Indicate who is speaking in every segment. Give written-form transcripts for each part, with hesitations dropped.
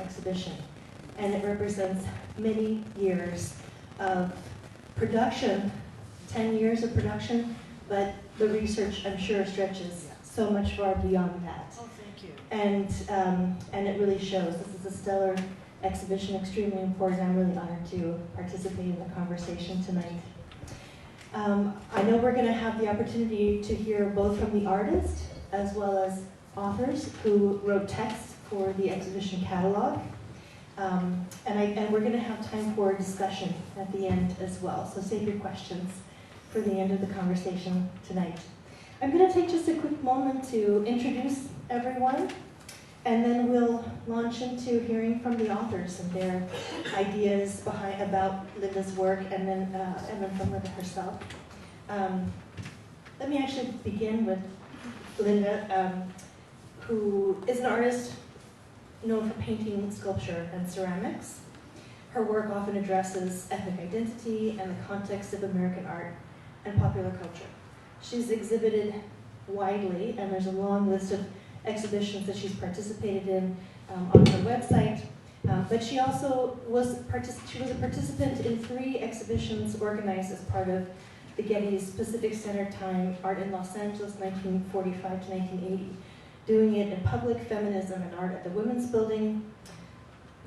Speaker 1: exhibition. And it represents many years of production, 10 years of production, but the research, I'm sure, stretches so much far beyond that.
Speaker 2: Oh, thank you.
Speaker 1: And it really shows. This is a stellar exhibition, extremely important. I'm really honored to participate in the conversation tonight. I know we're going to have the opportunity to hear both from the artist as well as authors who wrote text for the exhibition catalog. And we're going to have time for discussion at the end as well. So save your questions for the end of the conversation tonight. I'm going to take just a quick moment to introduce everyone, and then we'll launch into hearing from the authors and their ideas about Linda's work, and then from Linda herself. Let me actually begin with Linda, who is an artist known for painting, sculpture, and ceramics. Her work often addresses ethnic identity and the context of American art and popular culture. She's exhibited widely, and there's a long list of exhibitions that she's participated in on her website. But she also was a participant in 3 exhibitions organized as part of the Getty's Pacific Standard Time Art in Los Angeles, 1945 to 1980, doing it in public, feminism, and art at the Women's Building,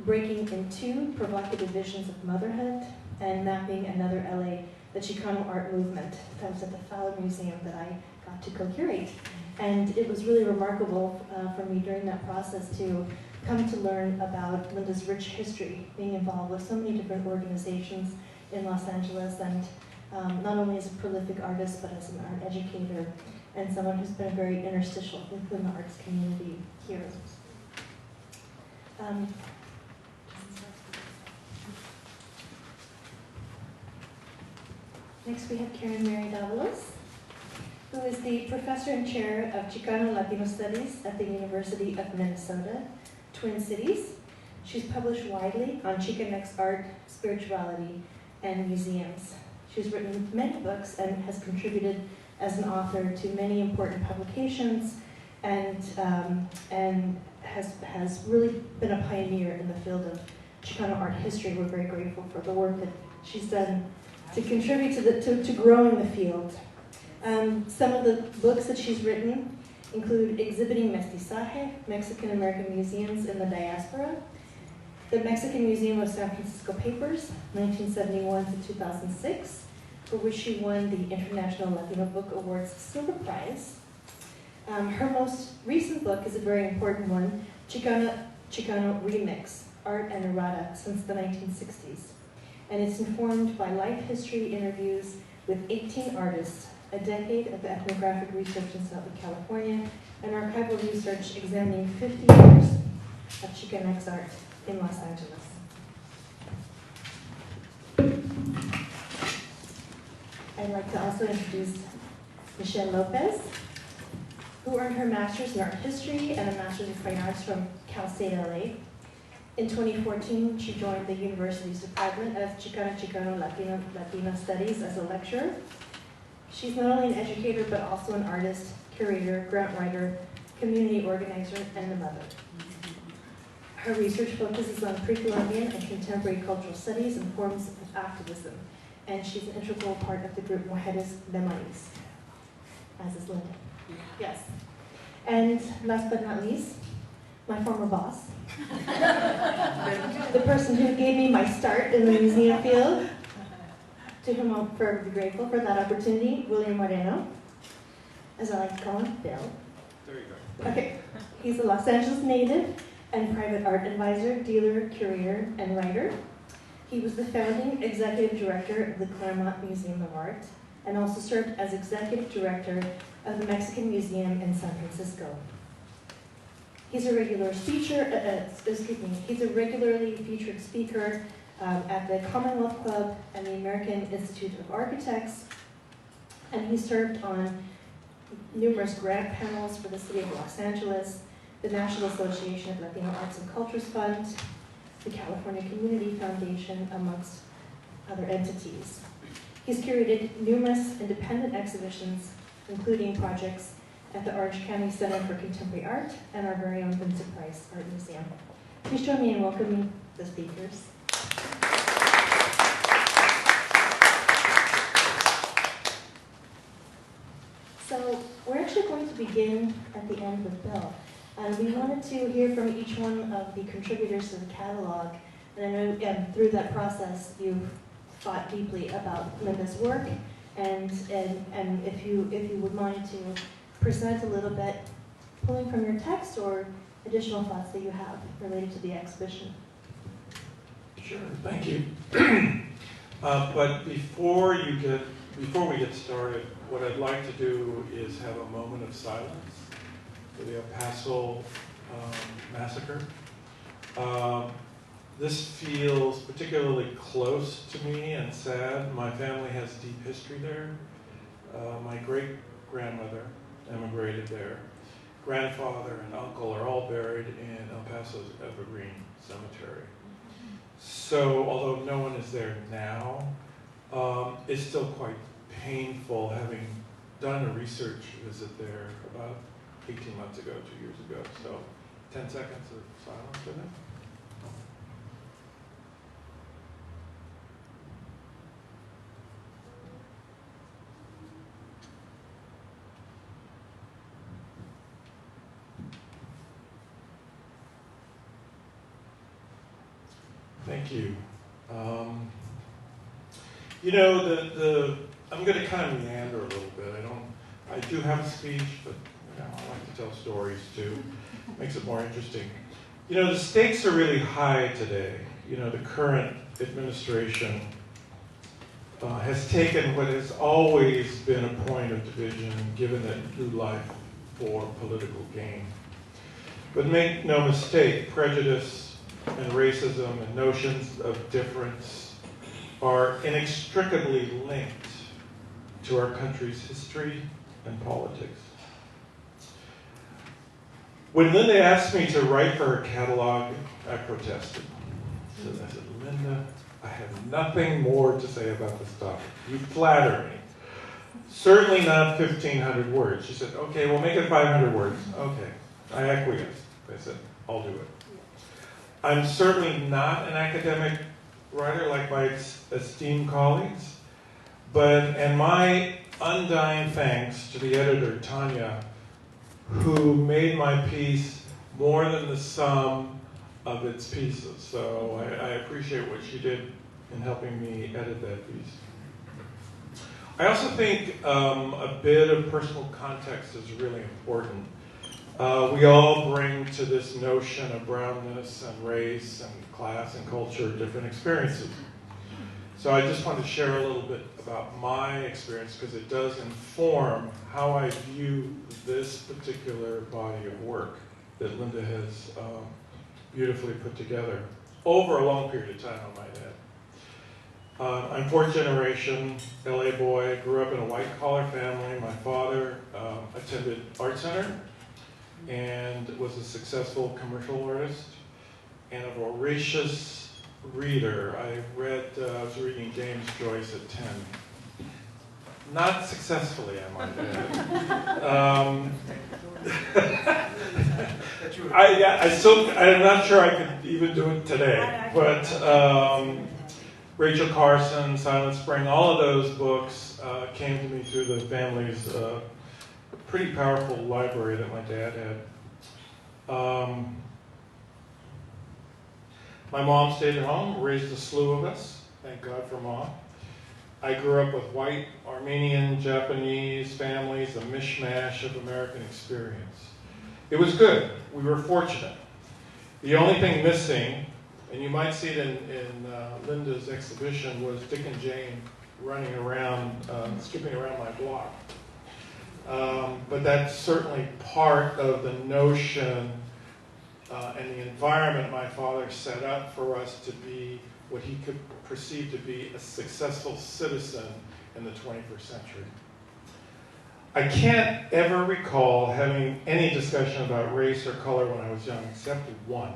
Speaker 1: breaking into provocative visions of motherhood, and mapping another LA, the Chicano art movement. That was at the Fowler Museum that I got to co-curate. And it was really remarkable for me during that process to come to learn about Linda's rich history, being involved with so many different organizations in Los Angeles, and not only as a prolific artist, but as an art educator, and someone who's been very interstitial within the arts community here. Next we have Karen Mary Davalos, who is the professor and chair of Chicano and Latino Studies at the University of Minnesota, Twin Cities. She's published widely on Chicanx art, spirituality, and museums. She's written many books and has contributed as an author to many important publications, and has really been a pioneer in the field of Chicano art history. We're very grateful for the work that she's done to contribute to growing the field. Some of the books that she's written include Exhibiting Mestizaje, Mexican-American Museums in the Diaspora, the Mexican Museum of San Francisco Papers, 1971 to 2006, for which she won the International Latino Book Awards Silver Prize. Her most recent book is a very important one, Chicano Remix, Art and Errata since the 1960s. And it's informed by life history interviews with 18 artists, a decade of ethnographic research in Southern California, and archival research examining 50 years of Chicanx art in Los Angeles. I'd like to also introduce Michelle Lopez, who earned her master's in art history and a master's in fine arts from Cal State LA. In 2014, she joined the university's Department of Chicano and Latino Studies as a lecturer. She's not only an educator, but also an artist, curator, grant writer, community organizer, and a mother. Her research focuses on pre-Columbian and contemporary cultural studies and forms of activism, and she's an integral part of the group Mujeres de Maíz, as is Linda. Yes. And last but not least, my former boss, the person who gave me my start in the museum field, to whom I'm forever grateful for that opportunity, William Moreno, as I like to call him, Bill.
Speaker 3: There you go.
Speaker 1: Okay. He's a Los Angeles native and private art advisor, dealer, curator, and writer. He was the founding executive director of the Claremont Museum of Art, and also served as executive director of the Mexican Museum in San Francisco. He's a regular speaker, he's a regularly featured speaker at the Commonwealth Club and the American Institute of Architects, and he served on numerous grant panels for the City of Los Angeles, the National Association of Latino Arts and Cultures Fund, the California Community Foundation, amongst other entities. He's curated numerous independent exhibitions, including projects at the Orange County Center for Contemporary Art and our very own Vincent Price Art Museum. Please join me in welcoming the speakers. So we're actually going to begin at the end with Bill. And we wanted to hear from each one of the contributors to the catalog. And I know through that process you've thought deeply about Linda's work. And if you would mind to present a little bit, pulling from your text or additional thoughts that you have related to the exhibition.
Speaker 2: Sure, thank you. But before we get started, what I'd like to do is have a moment of silence for the El Paso massacre. This feels particularly close to me and sad. My family has deep history there. My great-grandmother emigrated there. Grandfather and uncle are all buried in El Paso's Evergreen Cemetery. So, although no one is there now, it's still quite painful having done a research visit there about 18 months ago, 2 years ago. So, 10 seconds of silence for them. Thank you. You know, I'm going to kind of meander a little bit. I do have a speech, but you know, I like to tell stories too. Makes it more interesting. You know, the stakes are really high today. You know, the current administration has taken what has always been a point of division and given it new life for political gain. But make no mistake, prejudice and racism and notions of difference are inextricably linked to our country's history and politics. When Linda asked me to write for her catalog, I protested. I said, Linda, I have nothing more to say about this topic. You flatter me. Certainly not 1,500 words. She said, okay, we'll make it 500 words. Okay. I acquiesced. I said, I'll do it. I'm certainly not an academic writer like my esteemed colleagues, and my undying thanks to the editor, Tanya, who made my piece more than the sum of its pieces. So I appreciate what she did in helping me edit that piece. I also think a bit of personal context is really important. We all bring to this notion of brownness and race and class and culture different experiences. So I just want to share a little bit about my experience because it does inform how I view this particular body of work that Linda has beautifully put together over a long period of time, I might add. I'm fourth generation LA boy, grew up in a white collar family. My father attended art center and was a successful commercial artist and a voracious reader. I was reading James Joyce at 10. Not successfully, I might add. I'm not sure I could even do it today, but Rachel Carson, Silent Spring, all of those books came to me through the family's pretty powerful library that my dad had. My mom stayed at home, raised a slew of us. Thank God for Mom. I grew up with white, Armenian, Japanese families, a mishmash of American experience. It was good. We were fortunate. The only thing missing, and you might see it in Linda's exhibition, was Dick and Jane running around, skipping around my block. But that's certainly part of the notion and the environment my father set up for us to be what he could perceive to be a successful citizen in the 21st century. I can't ever recall having any discussion about race or color when I was young, except one.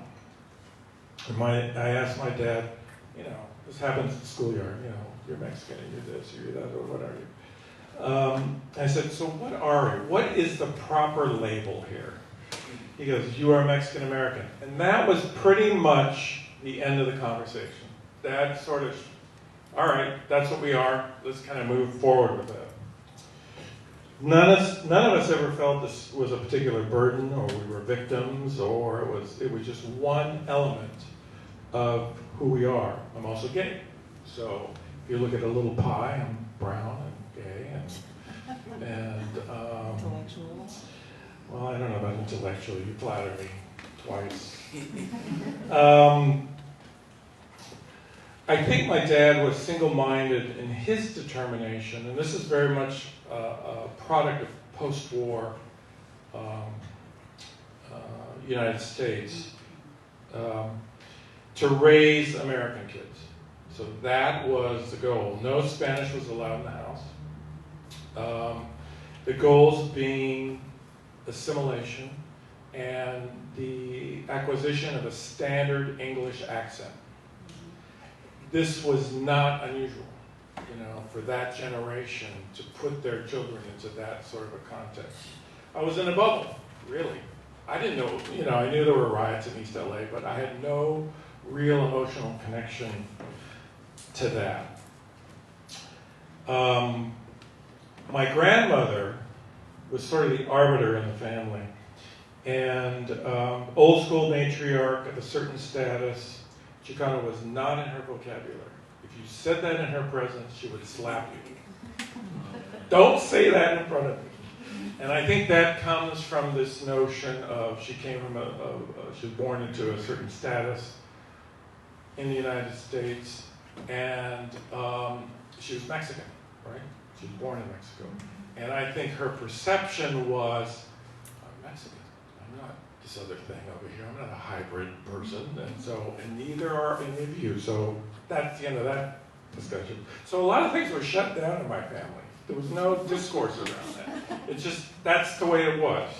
Speaker 2: I asked my dad, you know, this happens in the schoolyard, you know, you're Mexican, you're this, you're that, or what are you? I said, so what are you? What is the proper label here? He goes, "You are Mexican American." And that was pretty much the end of the conversation. That sort of, all right, that's what we are. Let's kind of move forward with that. None of us ever felt this was a particular burden, or we were victims, or it was just one element of who we are. I'm also gay. So if you look at a little pie, I'm brown and gay and
Speaker 3: Intellectual.
Speaker 2: well, I don't know about intellectual. You flatter me twice. I think my dad was single-minded in his determination, and this is very much a product of post-war United States, to raise American kids. So that was the goal. No Spanish was allowed in the house. The goals being assimilation and the acquisition of a standard English accent. This was not unusual, for that generation to put their children into that sort of a context. I was in a bubble, really. I didn't know, I knew there were riots in East LA, but I had no real emotional connection to that. My grandmother was sort of the arbiter in the family, and old school matriarch of a certain status. Chicano was not in her vocabulary. If you said that in her presence, she would slap you. Don't say that in front of me. And I think that comes from this notion of she came from she was born into a certain status in the United States, and she was Mexican, right? She was born in Mexico. And I think her perception was, I'm Mexican. I'm not this other thing over here. I'm not a hybrid person. And neither are any of you. So that's the end of that discussion. So a lot of things were shut down in my family. There was no discourse around that. It's just, that's the way it was.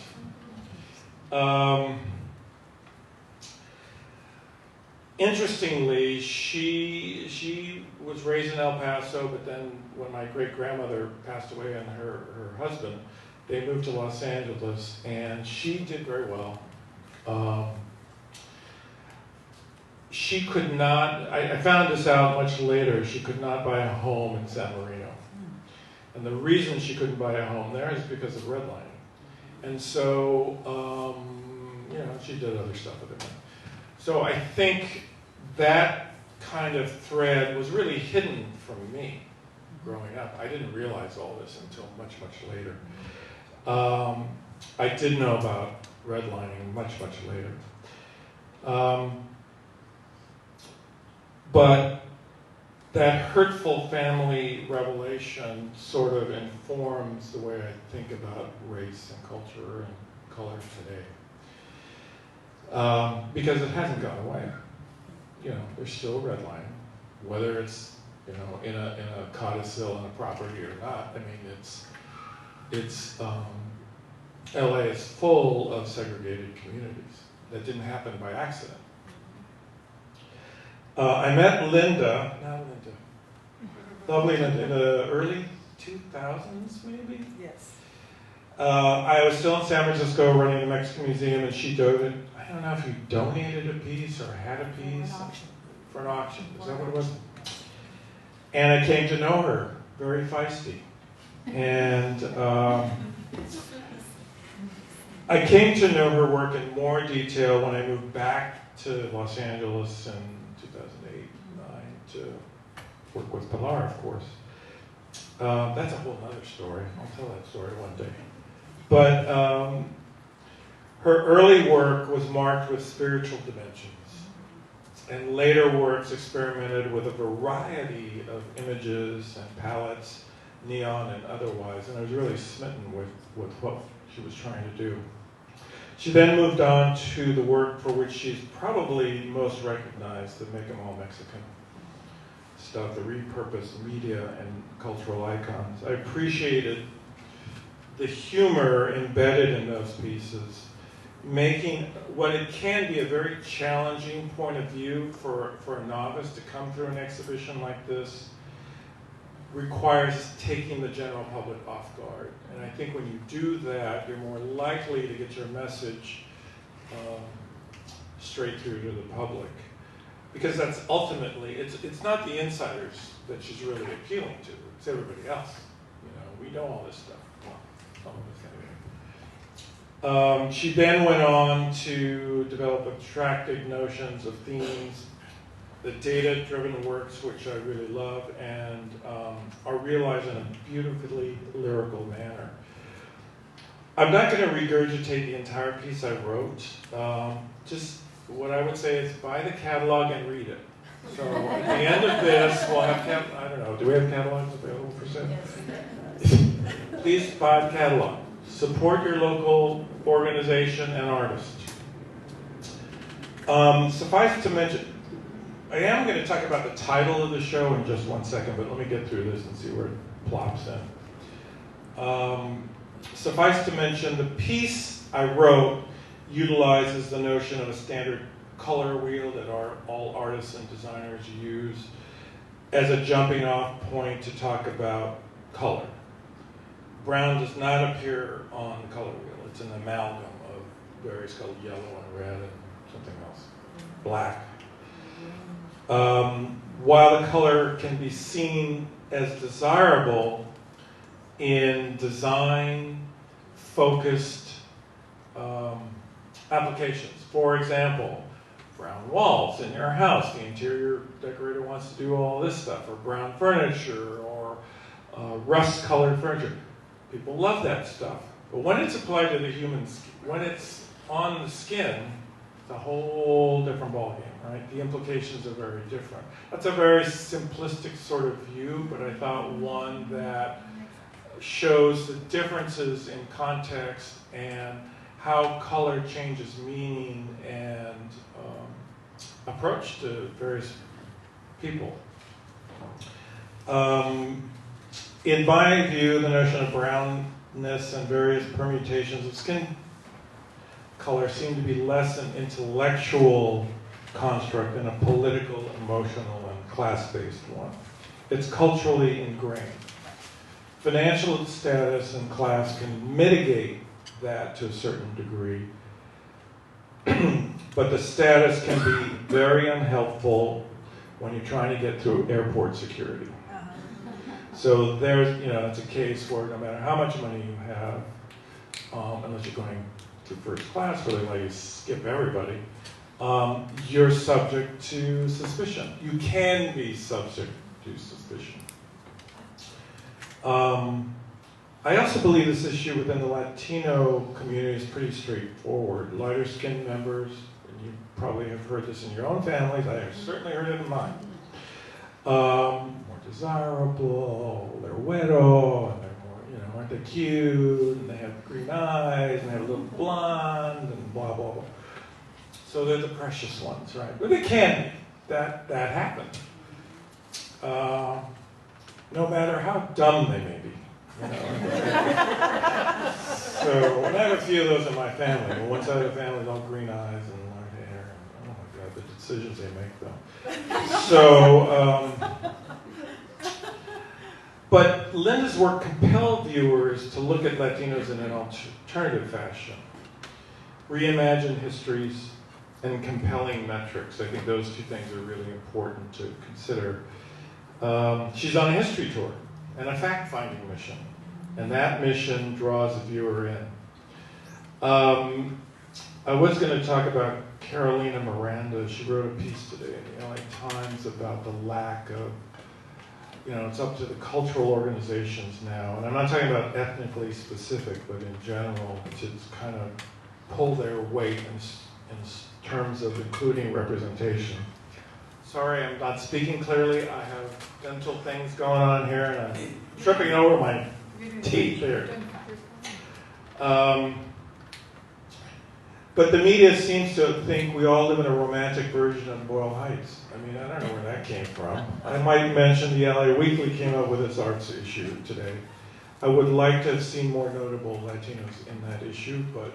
Speaker 2: Interestingly, she was raised in El Paso, but then when my great-grandmother passed away and her husband, they moved to Los Angeles, and she did very well. She could not, I found this out much later, she could not buy a home in San Marino. And the reason she couldn't buy a home there is because of redlining. And so, she did other stuff with it. So I think that kind of thread was really hidden from me growing up. I didn't realize all this until much, much later. I did know about redlining much, much later. But that hurtful family revelation sort of informs the way I think about race and culture and color today. Because it hasn't gone away. There's still redlining, whether it's in a codicil on a property or not. I mean, it's LA is full of segregated communities. That didn't happen by accident. I met Linda, lovely Linda, in the early 2000s, maybe?
Speaker 3: Yes.
Speaker 2: I was still in San Francisco running the Mexican Museum, and she donated, I don't know if you donated a piece or had a piece. For an auction. Is that what it was? And I came to know her, very feisty. And I came to know her work in more detail when I moved back to Los Angeles in 2008-9 to work with Pilar, of course. That's a whole other story. I'll tell that story one day. But her early work was marked with spiritual dimensions, and later works experimented with a variety of images and palettes, neon and otherwise, and I was really smitten with what she was trying to do. She then moved on to the work for which she's probably most recognized, the Make 'Em All Mexican stuff, the repurposed media and cultural icons. I appreciated the humor embedded in those pieces, making what it can be a very challenging point of view for a novice to come through an exhibition like this requires taking the general public off guard. And I think when you do that, you're more likely to get your message straight through to the public. Because that's ultimately, it's not the insiders that she's really appealing to, it's everybody else. You know, we know all this stuff. Well, some of us anyway. She then went on to develop abstracted notions of themes, the data-driven works, which I really love, and are realized in a beautifully lyrical manner. I'm not going to regurgitate the entire piece I wrote. Just what I would say is buy the catalog and read it. So at the end of this, we'll have, I don't know, do we have catalogs available for sale? Yes. Please buy the catalog. Support your local organization and artist. Suffice to mention, I am going to talk about the title of the show in just 1 second, but let me get through this and see where it plops in. Suffice to mention, the piece I wrote utilizes the notion of a standard color wheel that all artists and designers use as a jumping off point to talk about color. Brown does not appear on the color wheel. It's an amalgam of various colors, yellow and red and something else, black. While the color can be seen as desirable in design-focused applications. For example, brown walls in your house. The interior decorator wants to do all this stuff, or brown furniture, or rust-colored furniture. People love that stuff. But when it's applied to the human skin, when it's on the skin, it's a whole different ballgame, right? The implications are very different. That's a very simplistic sort of view, but I thought one that shows the differences in context and how color changes meaning and approach to various people. In my view, the notion of brownness and various permutations of skin color seem to be less an intellectual construct than a political, emotional, and class-based one. It's culturally ingrained. Financial status and class can mitigate that to a certain degree, but the status can be very unhelpful when you're trying to get through airport security. So there's, it's a case where no matter how much money you have, unless you're going to first class where they let you skip everybody, you're subject to suspicion. You can be subject to suspicion. I also believe this issue within the Latino community is pretty straightforward. Lighter skinned members, and you probably have heard this in your own families, I have certainly heard it in mine. More desirable, they're widow, and they're more, aren't they cute, and they have green eyes, and they have a little blonde, and blah, blah, blah. So they're the precious ones, right? But they can be. That happens. No matter how dumb they may be. So when I have a few of those in my family, one side of the family is all green eyes and long hair, and oh my God, the decisions they make though. So, but Linda's work compelled viewers to look at Latinos in an alternative fashion, reimagine histories, and compelling metrics. I think those two things are really important to consider. She's on a history tour and a fact-finding mission, and that mission draws the viewer in. I was going to talk about Carolina Miranda. She wrote a piece today in the LA Times about the lack of, it's up to the cultural organizations now, and I'm not talking about ethnically specific, but in general, to kind of pull their weight in terms of including representation. Sorry, I'm not speaking clearly. I have dental things going on here, and I'm tripping over my teeth here. But the media seems to think we all live in a romantic version of Boyle Heights. I mean, I don't know where that came from. I might mention the LA Weekly came up with its arts issue today. I would like to have seen more notable Latinos in that issue, but,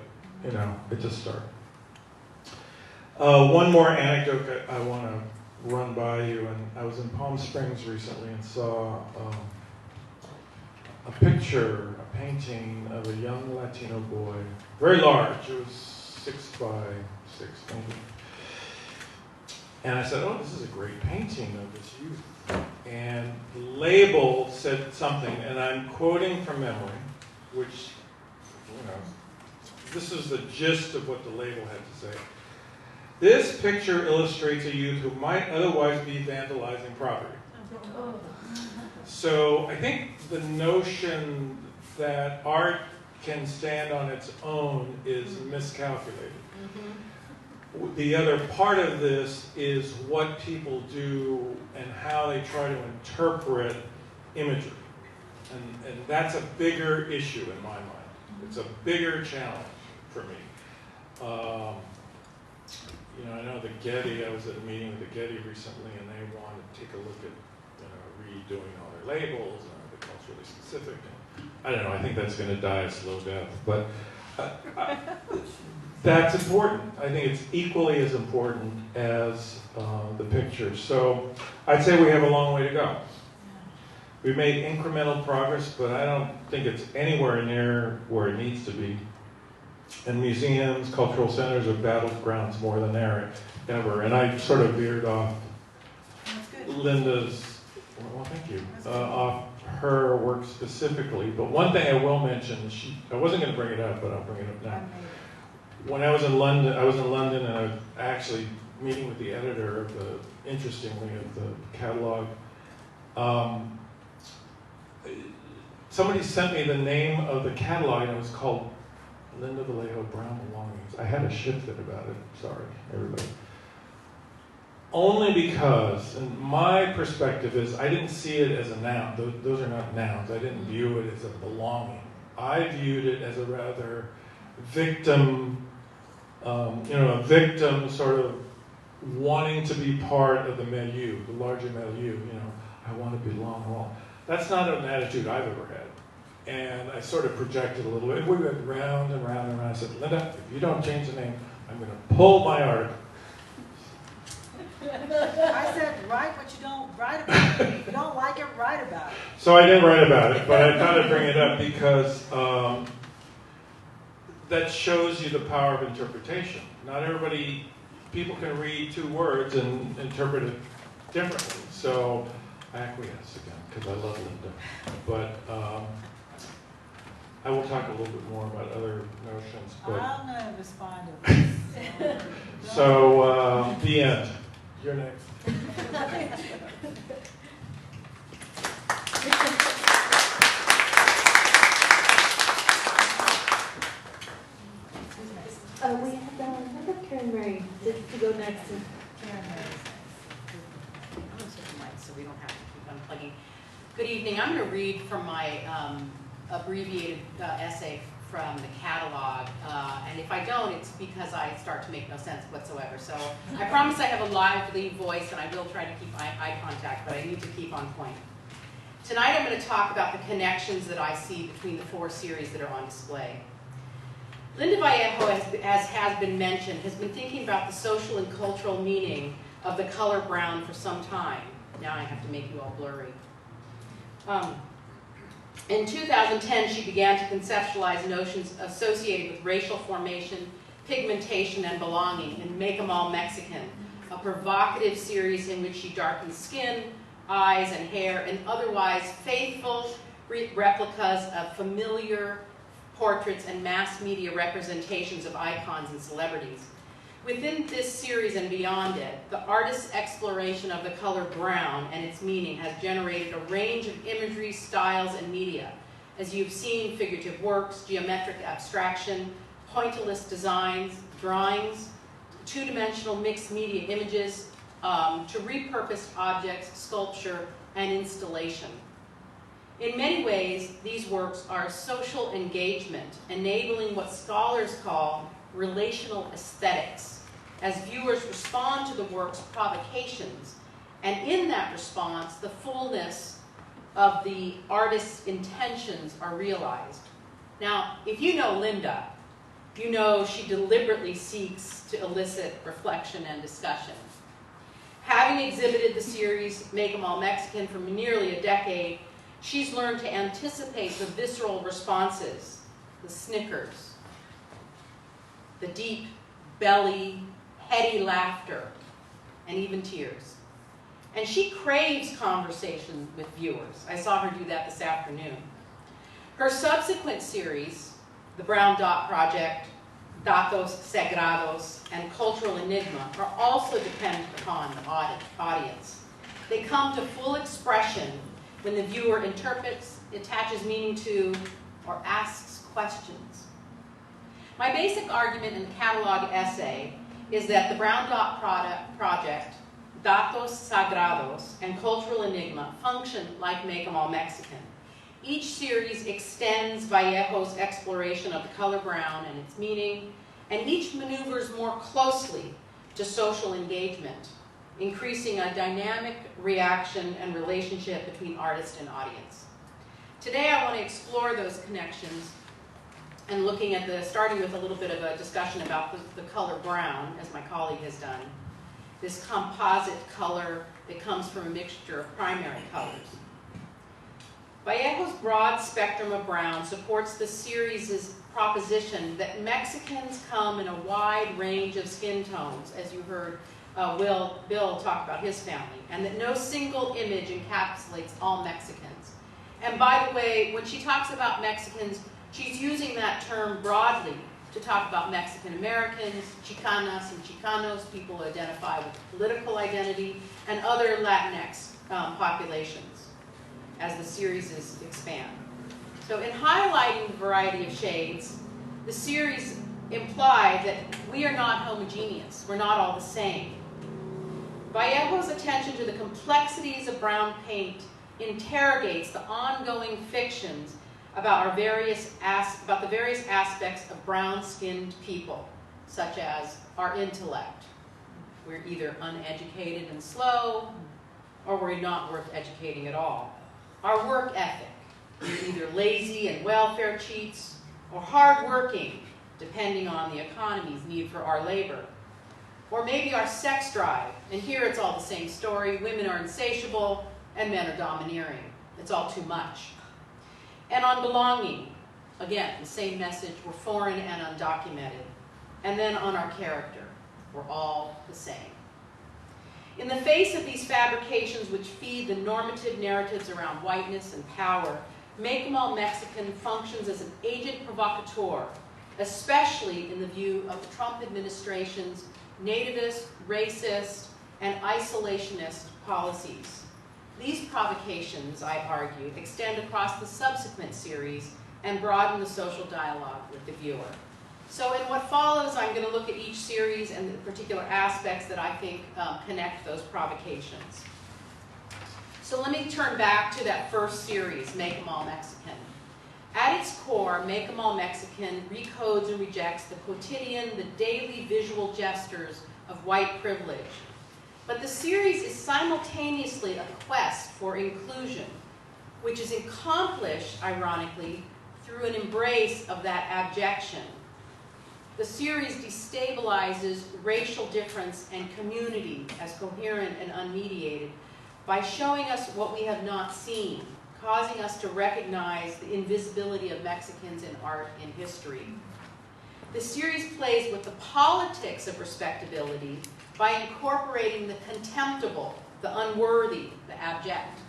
Speaker 2: it's a start. One more anecdote I want to run by you, and I was in Palm Springs recently and saw a painting of a young Latino boy, very large. It was 6 by 6 maybe. And I said, oh, this is a great painting of this youth. And the label said something, and I'm quoting from memory, which, you know, this is the gist of what the label had to say. This picture illustrates a youth who might otherwise be vandalizing property. So I think the notion that art can stand on its own is miscalculated. The other part of this is what people do and how they try to interpret imagery. And that's a bigger issue in my mind. It's a bigger challenge for me. You know, I know the Getty, I was at a meeting with the Getty recently, and they wanted to take a look at, you know, redoing all their labels and the culturally specific. And I don't know, I think that's going to die a slow death. But that's important. I think it's equally as important as the picture. So I'd say we have a long way to go. We've made incremental progress, but I don't think it's anywhere near where it needs to be. And museums, cultural centers are battlegrounds more than ever. And I sort of veered off Linda's, well, thank you, off her work specifically. But one thing I will mention, I wasn't going to bring it up, but I'll bring it up now. When I was in London, and I was actually meeting with the editor of interestingly, of the catalog. Somebody sent me the name of the catalog, and it was called Linda Vallejo Brown Belongings. I had a shit fit about it. Sorry, everybody. Only because, and my perspective is, I didn't see it as a noun. Those are not nouns. I didn't view it as a belonging. I viewed it as a rather victim, a victim sort of wanting to be part of the milieu, the larger milieu. I want to belong. Well, that's not an attitude I've ever had. And I sort of projected a little bit. We went round and round and round. I said, Linda, if you don't change the name, I'm going to pull my article.
Speaker 3: I said, write what you don't write about it. If you don't like it, write about it.
Speaker 2: So I didn't write about it, but I thought I'd bring it up because that shows you the power of interpretation. Not everybody, people can read two words and interpret it differently. So I acquiesce again because I love Linda. But I will talk a little bit more about other notions. But
Speaker 3: I'm going to respond to this.
Speaker 2: So the end. You're next.
Speaker 1: We have Karen Mary to go next.
Speaker 4: Karen Mary. I'm going to take the mic so we don't have to keep unplugging. Good evening. I'm going to read from my abbreviated essay from the catalog, and if I don't, it's because I start to make no sense whatsoever. So I promise I have a lively voice, and I will try to keep eye contact, but I need to keep on point. Tonight I'm going to talk about the connections that I see between the 4 series that are on display. Linda Vallejo, as has been mentioned, has been thinking about the social and cultural meaning of the color brown for some time. Now I have to make you all blurry. In 2010, she began to conceptualize notions associated with racial formation, pigmentation, and belonging in Make 'Em All Mexican, a provocative series in which she darkens skin, eyes, and hair, and otherwise faithful replicas of familiar portraits and mass media representations of icons and celebrities. Within this series and beyond it, the artist's exploration of the color brown and its meaning has generated a range of imagery, styles, and media. As you've seen, figurative works, geometric abstraction, pointillist designs, drawings, two-dimensional mixed media images, to repurposed objects, sculpture, and installation. In many ways, these works are social engagement, enabling what scholars call relational aesthetics, as viewers respond to the work's provocations, and in that response, the fullness of the artist's intentions are realized. Now, if you know Linda, you know she deliberately seeks to elicit reflection and discussion. Having exhibited the series Make 'Em All Mexican for nearly a decade, she's learned to anticipate the visceral responses, the snickers, the deep belly, heady laughter, and even tears. And she craves conversation with viewers. I saw her do that this afternoon. Her subsequent series, The Brown Dot Project, Datos Sagrados, and Cultural Enigma, are also dependent upon the audience. They come to full expression when the viewer interprets, attaches meaning to, or asks questions. My basic argument in the catalog essay is that the Brown Dot Project, Datos Sagrados, and Cultural Enigma function like Make 'em All Mexican. Each series extends Vallejo's exploration of the color brown and its meaning, and each maneuvers more closely to social engagement, increasing a dynamic reaction and relationship between artist and audience. Today I want to explore those connections and looking at starting with a little bit of a discussion about the color brown, as my colleague has done, this composite color that comes from a mixture of primary colors. Vallejo's broad spectrum of brown supports the series' proposition that Mexicans come in a wide range of skin tones, as you heard Bill talk about his family, and that no single image encapsulates all Mexicans. And by the way, when she talks about Mexicans, she's using that term broadly to talk about Mexican Americans, Chicanas and Chicanos, people who identify with political identity, and other Latinx populations as the series expand. So in highlighting the variety of shades, the series imply that we are not homogeneous, we're not all the same. Vallejo's attention to the complexities of brown paint interrogates the ongoing fictions about the various aspects of brown-skinned people, such as our intellect. We're either uneducated and slow, or we're not worth educating at all. Our work ethic, we're either lazy and welfare cheats, or hardworking, depending on the economy's need for our labor. Or maybe our sex drive, and here it's all the same story. Women are insatiable, and men are domineering. It's all too much. And on belonging, again, the same message, we're foreign and undocumented. And then on our character, we're all the same. In the face of these fabrications which feed the normative narratives around whiteness and power, Make 'em All Mexican functions as an agent provocateur, especially in the view of the Trump administration's nativist, racist, and isolationist policies. These provocations, I argue, extend across the subsequent series and broaden the social dialogue with the viewer. So in what follows, I'm going to look at each series and the particular aspects that I think connect those provocations. So let me turn back to that first series, Make 'em All Mexican. At its core, Make 'em All Mexican recodes and rejects the quotidian, the daily visual gestures of white privilege. But the series is simultaneously a quest for inclusion, which is accomplished, ironically, through an embrace of that abjection. The series destabilizes racial difference and community as coherent and unmediated by showing us what we have not seen, causing us to recognize the invisibility of Mexicans in art and history. The series plays with the politics of respectability by incorporating the contemptible, the unworthy, the abject,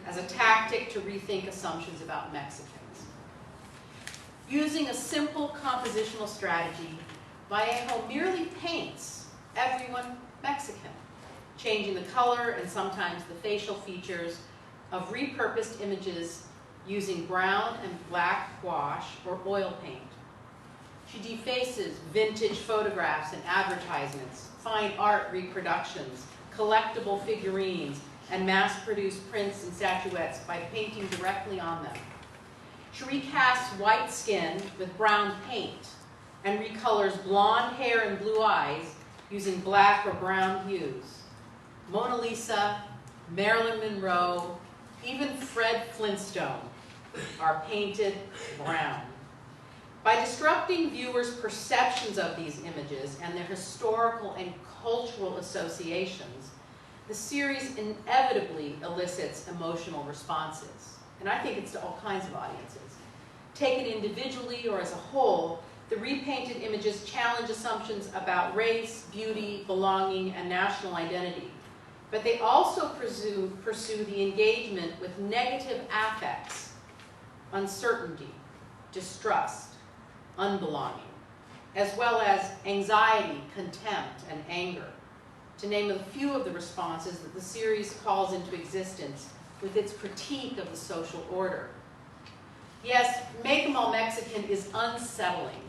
Speaker 4: as a tactic to rethink assumptions about Mexicans. Using a simple compositional strategy, Vallejo merely paints everyone Mexican, changing the color and sometimes the facial features of repurposed images using brown and black gouache or oil paint. She defaces vintage photographs and advertisements, fine art reproductions, collectible figurines, and mass-produced prints and statuettes by painting directly on them. She recasts white skin with brown paint and recolors blonde hair and blue eyes using black or brown hues. Mona Lisa, Marilyn Monroe, even Fred Flintstone are painted brown. By disrupting viewers' perceptions of these images and their historical and cultural associations, the series inevitably elicits emotional responses. And I think it's to all kinds of audiences. Taken individually or as a whole, The repainted images challenge assumptions about race, beauty, belonging, and national identity. But they also pursue the engagement with negative affects, uncertainty, distrust, unbelonging, as well as anxiety, contempt, and anger, to name a few of the responses that the series calls into existence with its critique of the social order. Yes, Make 'Em All Mexican is unsettling,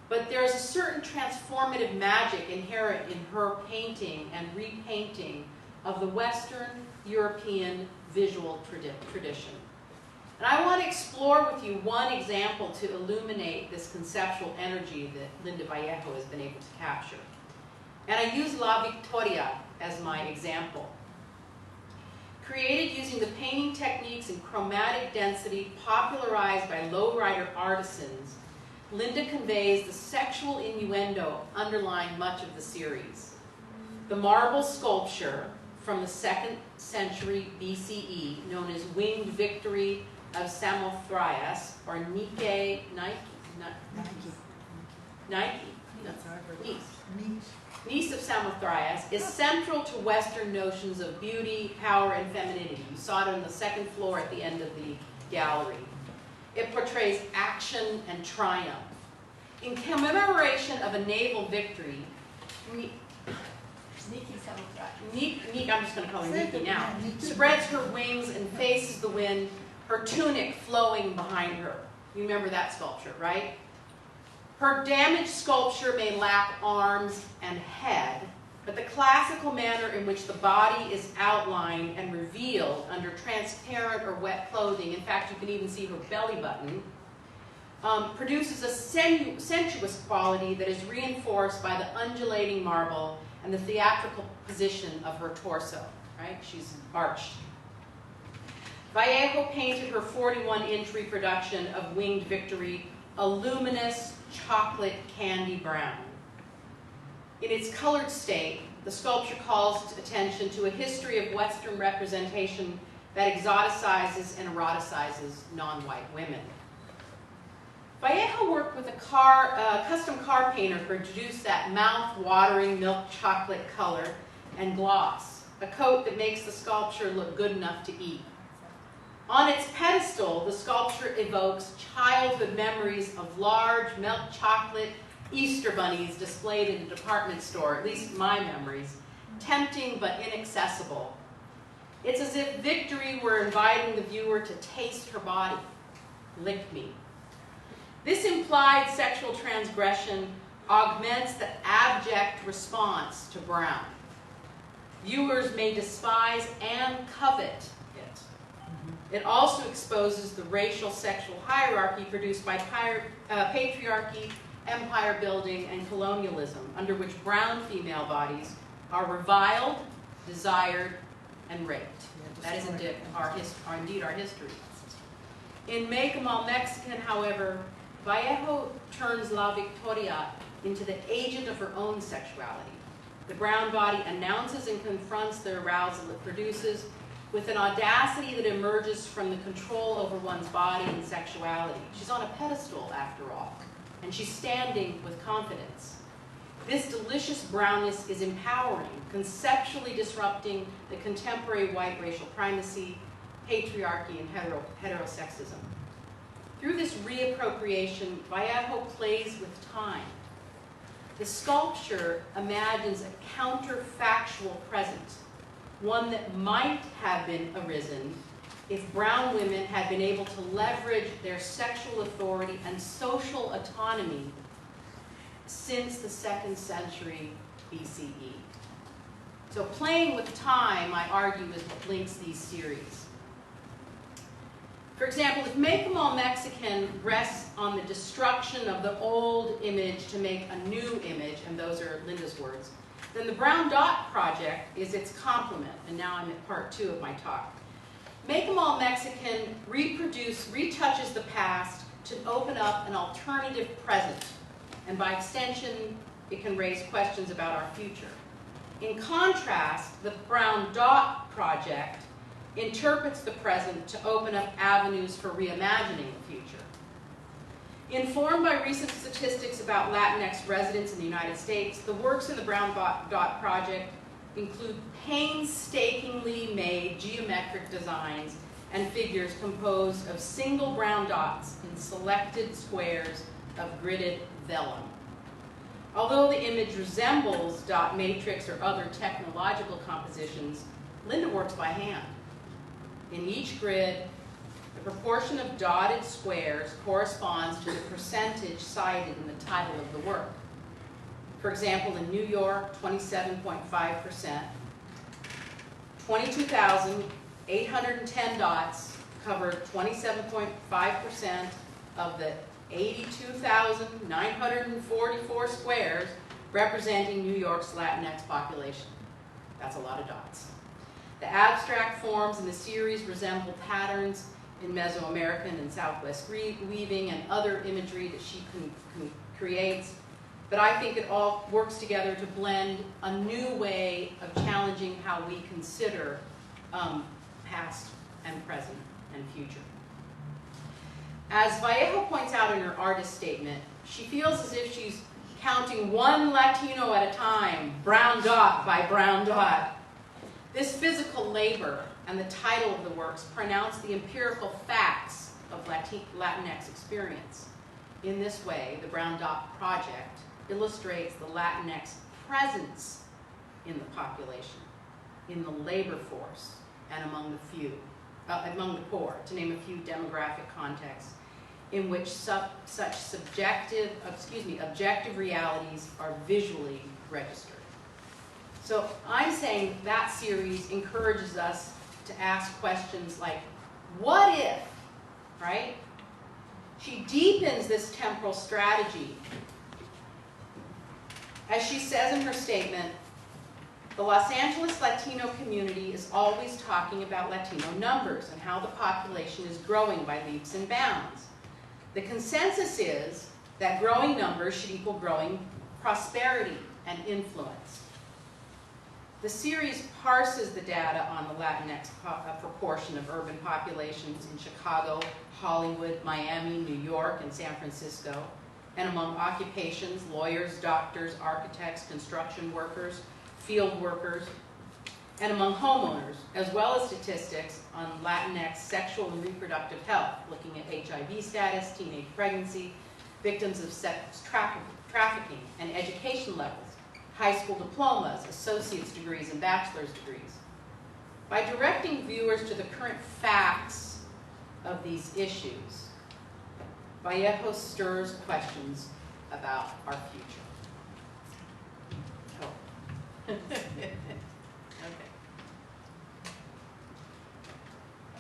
Speaker 4: but there's a certain transformative magic inherent in her painting and repainting of the Western European visual tradition. And I want to explore with you one example to illuminate this conceptual energy that Linda Vallejo has been able to capture. And I use La Victoria as my example. Created using the painting techniques and chromatic density popularized by lowrider artisans, Linda conveys the sexual innuendo underlying much of the series. The marble sculpture from the 2nd century BCE, known as Winged Victory of Samothrace, or Nike. Niece of Samothrace, is central to Western notions of beauty, power, and femininity. You saw it on the 2nd floor at the end of the gallery. It portrays action and triumph. In commemoration of a naval victory, I'm just going to call her Niki now, spreads her wings and faces the wind, her tunic flowing behind her. You remember that sculpture, right? Her damaged sculpture may lack arms and head, but the classical manner in which the body is outlined and revealed under transparent or wet clothing, in fact, you can even see her belly button, produces a sensuous quality that is reinforced by the undulating marble and the theatrical position of her torso, right? She's arched. Vallejo painted her 41-inch reproduction of Winged Victory a luminous chocolate candy brown. In its colored state, the sculpture calls attention to a history of Western representation that exoticizes and eroticizes non-white women. Vallejo worked with a custom car painter to produce that mouth-watering milk chocolate color and gloss, a coat that makes the sculpture look good enough to eat. On its pedestal, the sculpture evokes childhood memories of large milk chocolate Easter bunnies displayed in a department store, at least my memories, tempting but inaccessible. It's as if Victory were inviting the viewer to taste her body. Lick me. This implied sexual transgression augments the abject response to Brown. Viewers may despise and covet it. It also exposes the racial sexual hierarchy produced by patriarchy, empire building, and colonialism, under which brown female bodies are reviled, desired, and raped. That is indeed our history. In Make 'Em All Mexican, however, Vallejo turns La Victoria into the agent of her own sexuality. The brown body announces and confronts the arousal it produces with an audacity that emerges from the control over one's body and sexuality. She's on a pedestal, after all, and she's standing with confidence. This delicious brownness is empowering, conceptually disrupting the contemporary white racial primacy, patriarchy, and heterosexism. Through this reappropriation, Vallejo plays with time. The sculpture imagines a counterfactual present, one that might have been arisen if brown women had been able to leverage their sexual authority and social autonomy since the 2nd century BCE. So playing with time, I argue, is what links these series. For example, if Make 'Em All Mexican rests on the destruction of the old image to make a new image, and those are Linda's words, then the Brown Dot Project is its complement, and now I'm at part 2 of my talk. Make 'Em All Mexican retouches the past to open up an alternative present, and by extension, it can raise questions about our future. In contrast, the Brown Dot Project interprets the present to open up avenues for reimagining the future. Informed by recent statistics about Latinx residents in the United States, the works in the Brown Dot Project include painstakingly made geometric designs and figures composed of single brown dots in selected squares of gridded vellum. Although the image resembles dot matrix or other technological compositions, Linda works by hand. In each grid, the proportion of dotted squares corresponds to the percentage cited in the title of the work. For example, in New York, 27.5%, 22,810 dots covered 27.5% of the 82,944 squares representing New York's Latinx population. That's a lot of dots. The abstract forms in the series resemble patterns in Mesoamerican and Southwest weaving and other imagery that she creates, but I think it all works together to blend a new way of challenging how we consider past and present and future. As Vallejo points out in her artist statement, she feels as if she's counting one Latino at a time, brown dot by brown dot. This physical labor and the title of the works pronounce the empirical facts of Latinx experience. In this way, the Brown Dot Project illustrates the Latinx presence in the population, in the labor force, and among the poor, to name a few demographic contexts in which such objective realities are visually registered. So I'm saying that series encourages us to ask questions like, what if, right? She deepens this temporal strategy. As she says in her statement, the Los Angeles Latino community is always talking about Latino numbers and how the population is growing by leaps and bounds. The consensus is that growing numbers should equal growing prosperity and influence. The series parses the data on the Latinx proportion of urban populations in Chicago, Hollywood, Miami, New York, and San Francisco, and among occupations, lawyers, doctors, architects, construction workers, field workers, and among homeowners, as well as statistics on Latinx sexual and reproductive health, looking at HIV status, teenage pregnancy, victims of sex trafficking, and education levels, high school diplomas, associate's degrees, and bachelor's degrees. By directing viewers to the current facts of these issues, Vallejo stirs questions about our future. Oh. Okay.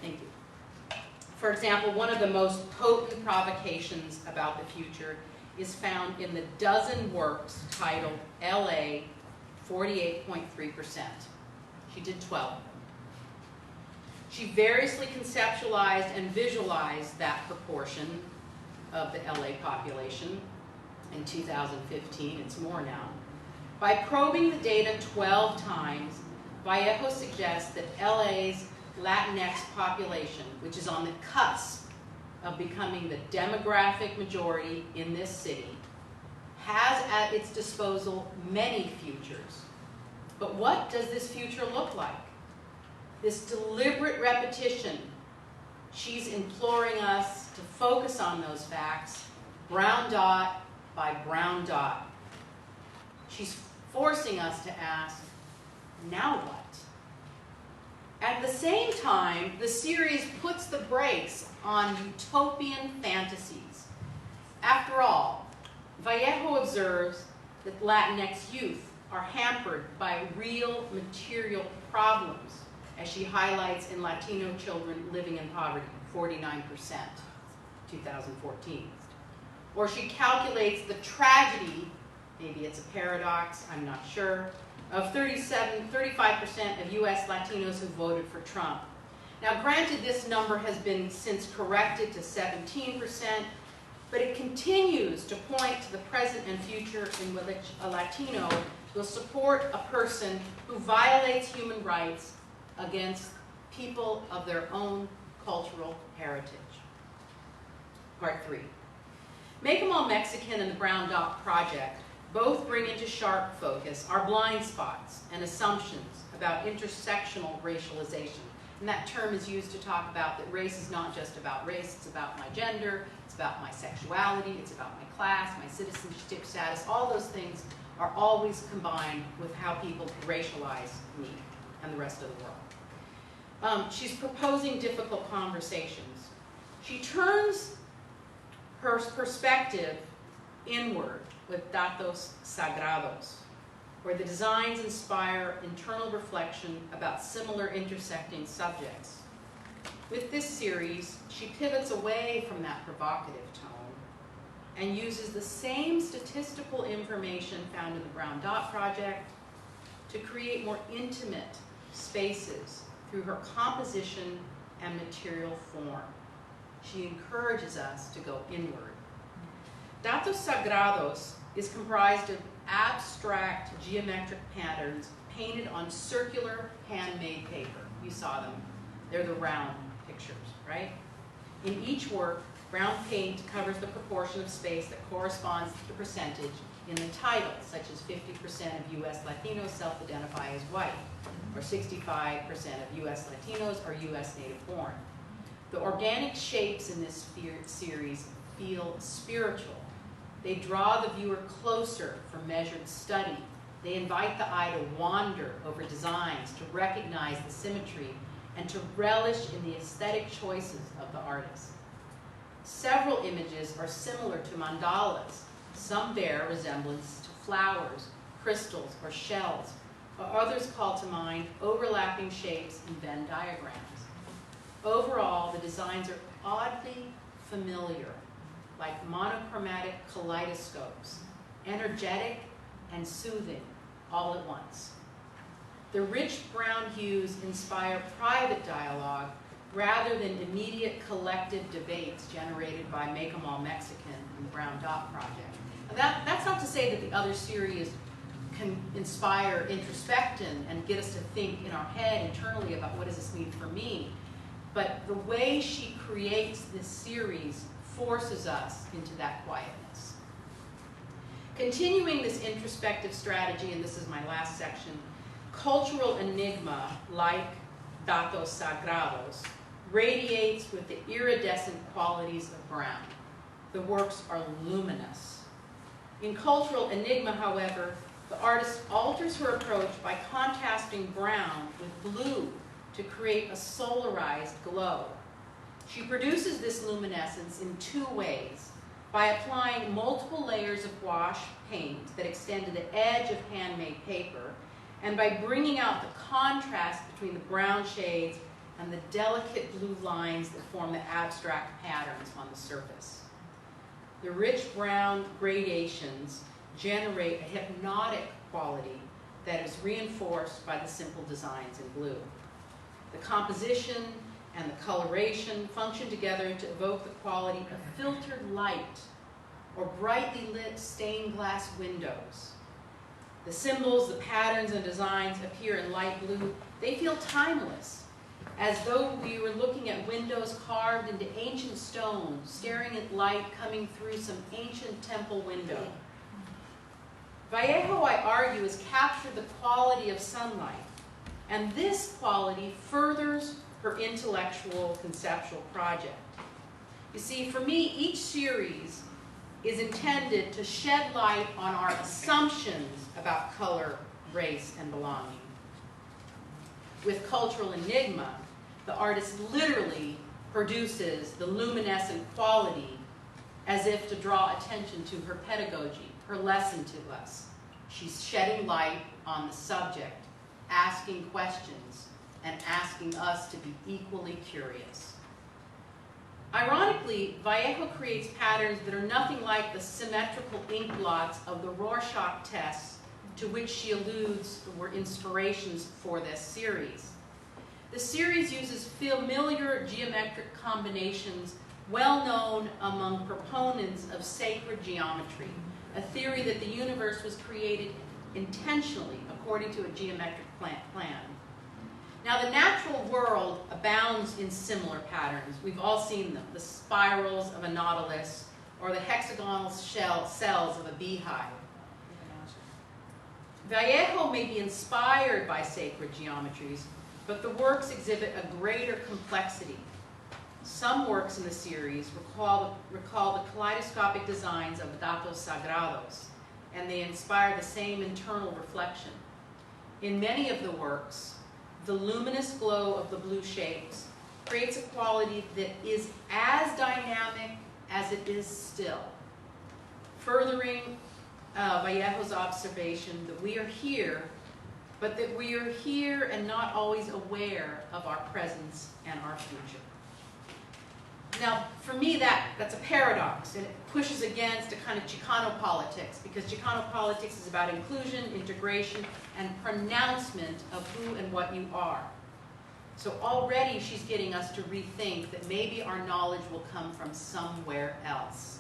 Speaker 4: Thank you. For example, one of the most potent provocations about the future is found in the dozen works titled LA 48.3%. She did 12. She variously conceptualized and visualized that proportion of the LA population. In 2015, it's more now. By probing the data 12 times, Vallejo suggests that LA's Latinx population, which is on the cusp of becoming the demographic majority in this city, has at its disposal many futures. But what does this future look like? This deliberate repetition, she's imploring us to focus on those facts, brown dot by brown dot. She's forcing us to ask, now what? At the same time, the series puts the brakes on utopian fantasies. After all, Vallejo observes that Latinx youth are hampered by real material problems, as she highlights in Latino children living in poverty, 49%, 2014. Or she calculates the tragedy, maybe it's a paradox, I'm not sure, of 35% of US Latinos who voted for Trump. Now granted, this number has been since corrected to 17%, but it continues to point to the present and future in which a Latino will support a person who violates human rights against people of their own cultural heritage. Part 3. Make 'em All Mexican and the Brown Dot Project both bring into sharp focus our blind spots and assumptions about intersectional racialization. And that term is used to talk about that race is not just about race, it's about my gender, it's about my sexuality, it's about my class, my citizenship status. All those things are always combined with how people racialize me and the rest of the world. She's proposing difficult conversations. She turns her perspective inward with datos sagrados, where the designs inspire internal reflection about similar intersecting subjects. With this series, she pivots away from that provocative tone and uses the same statistical information found in the Brown Dot Project to create more intimate spaces through her composition and material form. She encourages us to go inward. Datos Sagrados is comprised of abstract geometric patterns painted on circular handmade paper. You saw them. They're the round pictures, right? In each work, brown paint covers the proportion of space that corresponds to the percentage in the title, such as 50% of US Latinos self-identify as white, or 65% of US Latinos are US native born. The organic shapes in this series feel spiritual. They draw the viewer closer for measured study. They invite the eye to wander over designs, to recognize the symmetry, and to relish in the aesthetic choices of the artist. Several images are similar to mandalas. Some bear resemblance to flowers, crystals, or shells, while others call to mind overlapping shapes in Venn diagrams. Overall, the designs are oddly familiar, like monochromatic kaleidoscopes, energetic and soothing all at once. The rich brown hues inspire private dialogue rather than immediate collective debates generated by Make 'em All Mexican and the Brown Dot Project. And that's not to say that the other series can inspire introspection and get us to think in our head internally about what does this mean for me. But the way she creates this series forces us into that quietness. Continuing this introspective strategy, and this is my last section, cultural enigma, like datos sagrados, radiates with the iridescent qualities of brown. The works are luminous. In cultural enigma, however, the artist alters her approach by contrasting brown with blue to create a solarized glow. She produces this luminescence in two ways: by applying multiple layers of gouache paint that extend to the edge of handmade paper, and by bringing out the contrast between the brown shades and the delicate blue lines that form the abstract patterns on the surface. The rich brown gradations generate a hypnotic quality that is reinforced by the simple designs in blue. The composition and the coloration function together to evoke the quality of filtered light or brightly lit stained glass windows. The symbols, the patterns, and designs appear in light blue. They feel timeless, as though we were looking at windows carved into ancient stone, staring at light coming through some ancient temple window. Vallejo, I argue, has captured the quality of sunlight, and this quality furthers her intellectual conceptual project. You see, for me, each series is intended to shed light on our assumptions about color, race, and belonging. With cultural enigma, the artist literally produces the luminescent quality as if to draw attention to her pedagogy, her lesson to us. She's shedding light on the subject, asking questions, and asking us to be equally curious. Ironically, Vallejo creates patterns that are nothing like the symmetrical ink blots of the Rorschach tests to which she alludes were inspirations for this series. The series uses familiar geometric combinations well known among proponents of sacred geometry, a theory that the universe was created intentionally according to a geometric plan. Now, the natural world abounds in similar patterns. We've all seen them, the spirals of a nautilus, or the hexagonal cells of a beehive. Vallejo may be inspired by sacred geometries, but the works exhibit a greater complexity. Some works in the series recall the kaleidoscopic designs of datos sagrados, and they inspire the same internal reflection. In many of the works, the luminous glow of the blue shapes creates a quality that is as dynamic as it is still, furthering Vallejo's observation that we are here, but that we are here and not always aware of our presence and our future. Now, for me, that's a paradox, and it pushes against a kind of Chicano politics, because Chicano politics is about inclusion, integration, and pronouncement of who and what you are. So already she's getting us to rethink that maybe our knowledge will come from somewhere else.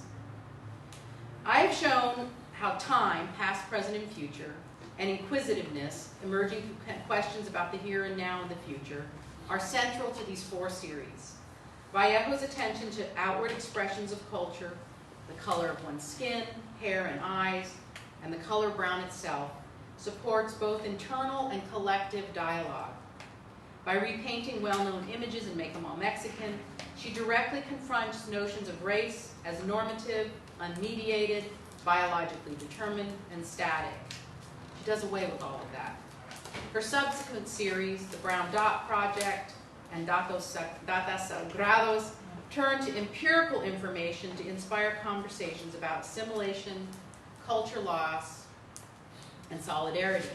Speaker 4: I've shown how time, past, present, and future, and inquisitiveness, emerging questions about the here and now and the future, are central to these 4 series. Vallejo's attention to outward expressions of culture, the color of one's skin, hair, and eyes, and the color brown itself, supports both internal and collective dialogue. By repainting well-known images in Make 'em All Mexican, she directly confronts notions of race as normative, unmediated, biologically determined, and static. She does away with all of that. Her subsequent series, The Brown Dot Project and Datas Sagrados, turn to empirical information to inspire conversations about assimilation, culture loss, and solidarity.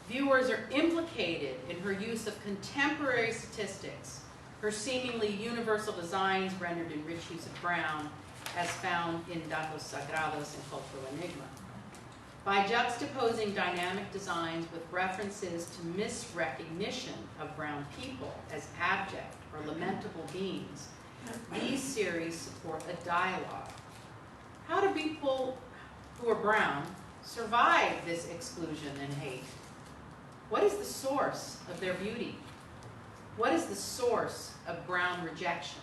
Speaker 4: Viewers are implicated in her use of contemporary statistics, her seemingly universal designs rendered in rich hues of brown, as found in Datos Sagrados and Cultural Enigma. By juxtaposing dynamic designs with references to misrecognition of brown people as abject or lamentable beings, these series support a dialogue. How do people who are brown survive this exclusion and hate? What is the source of their beauty? What is the source of brown rejection?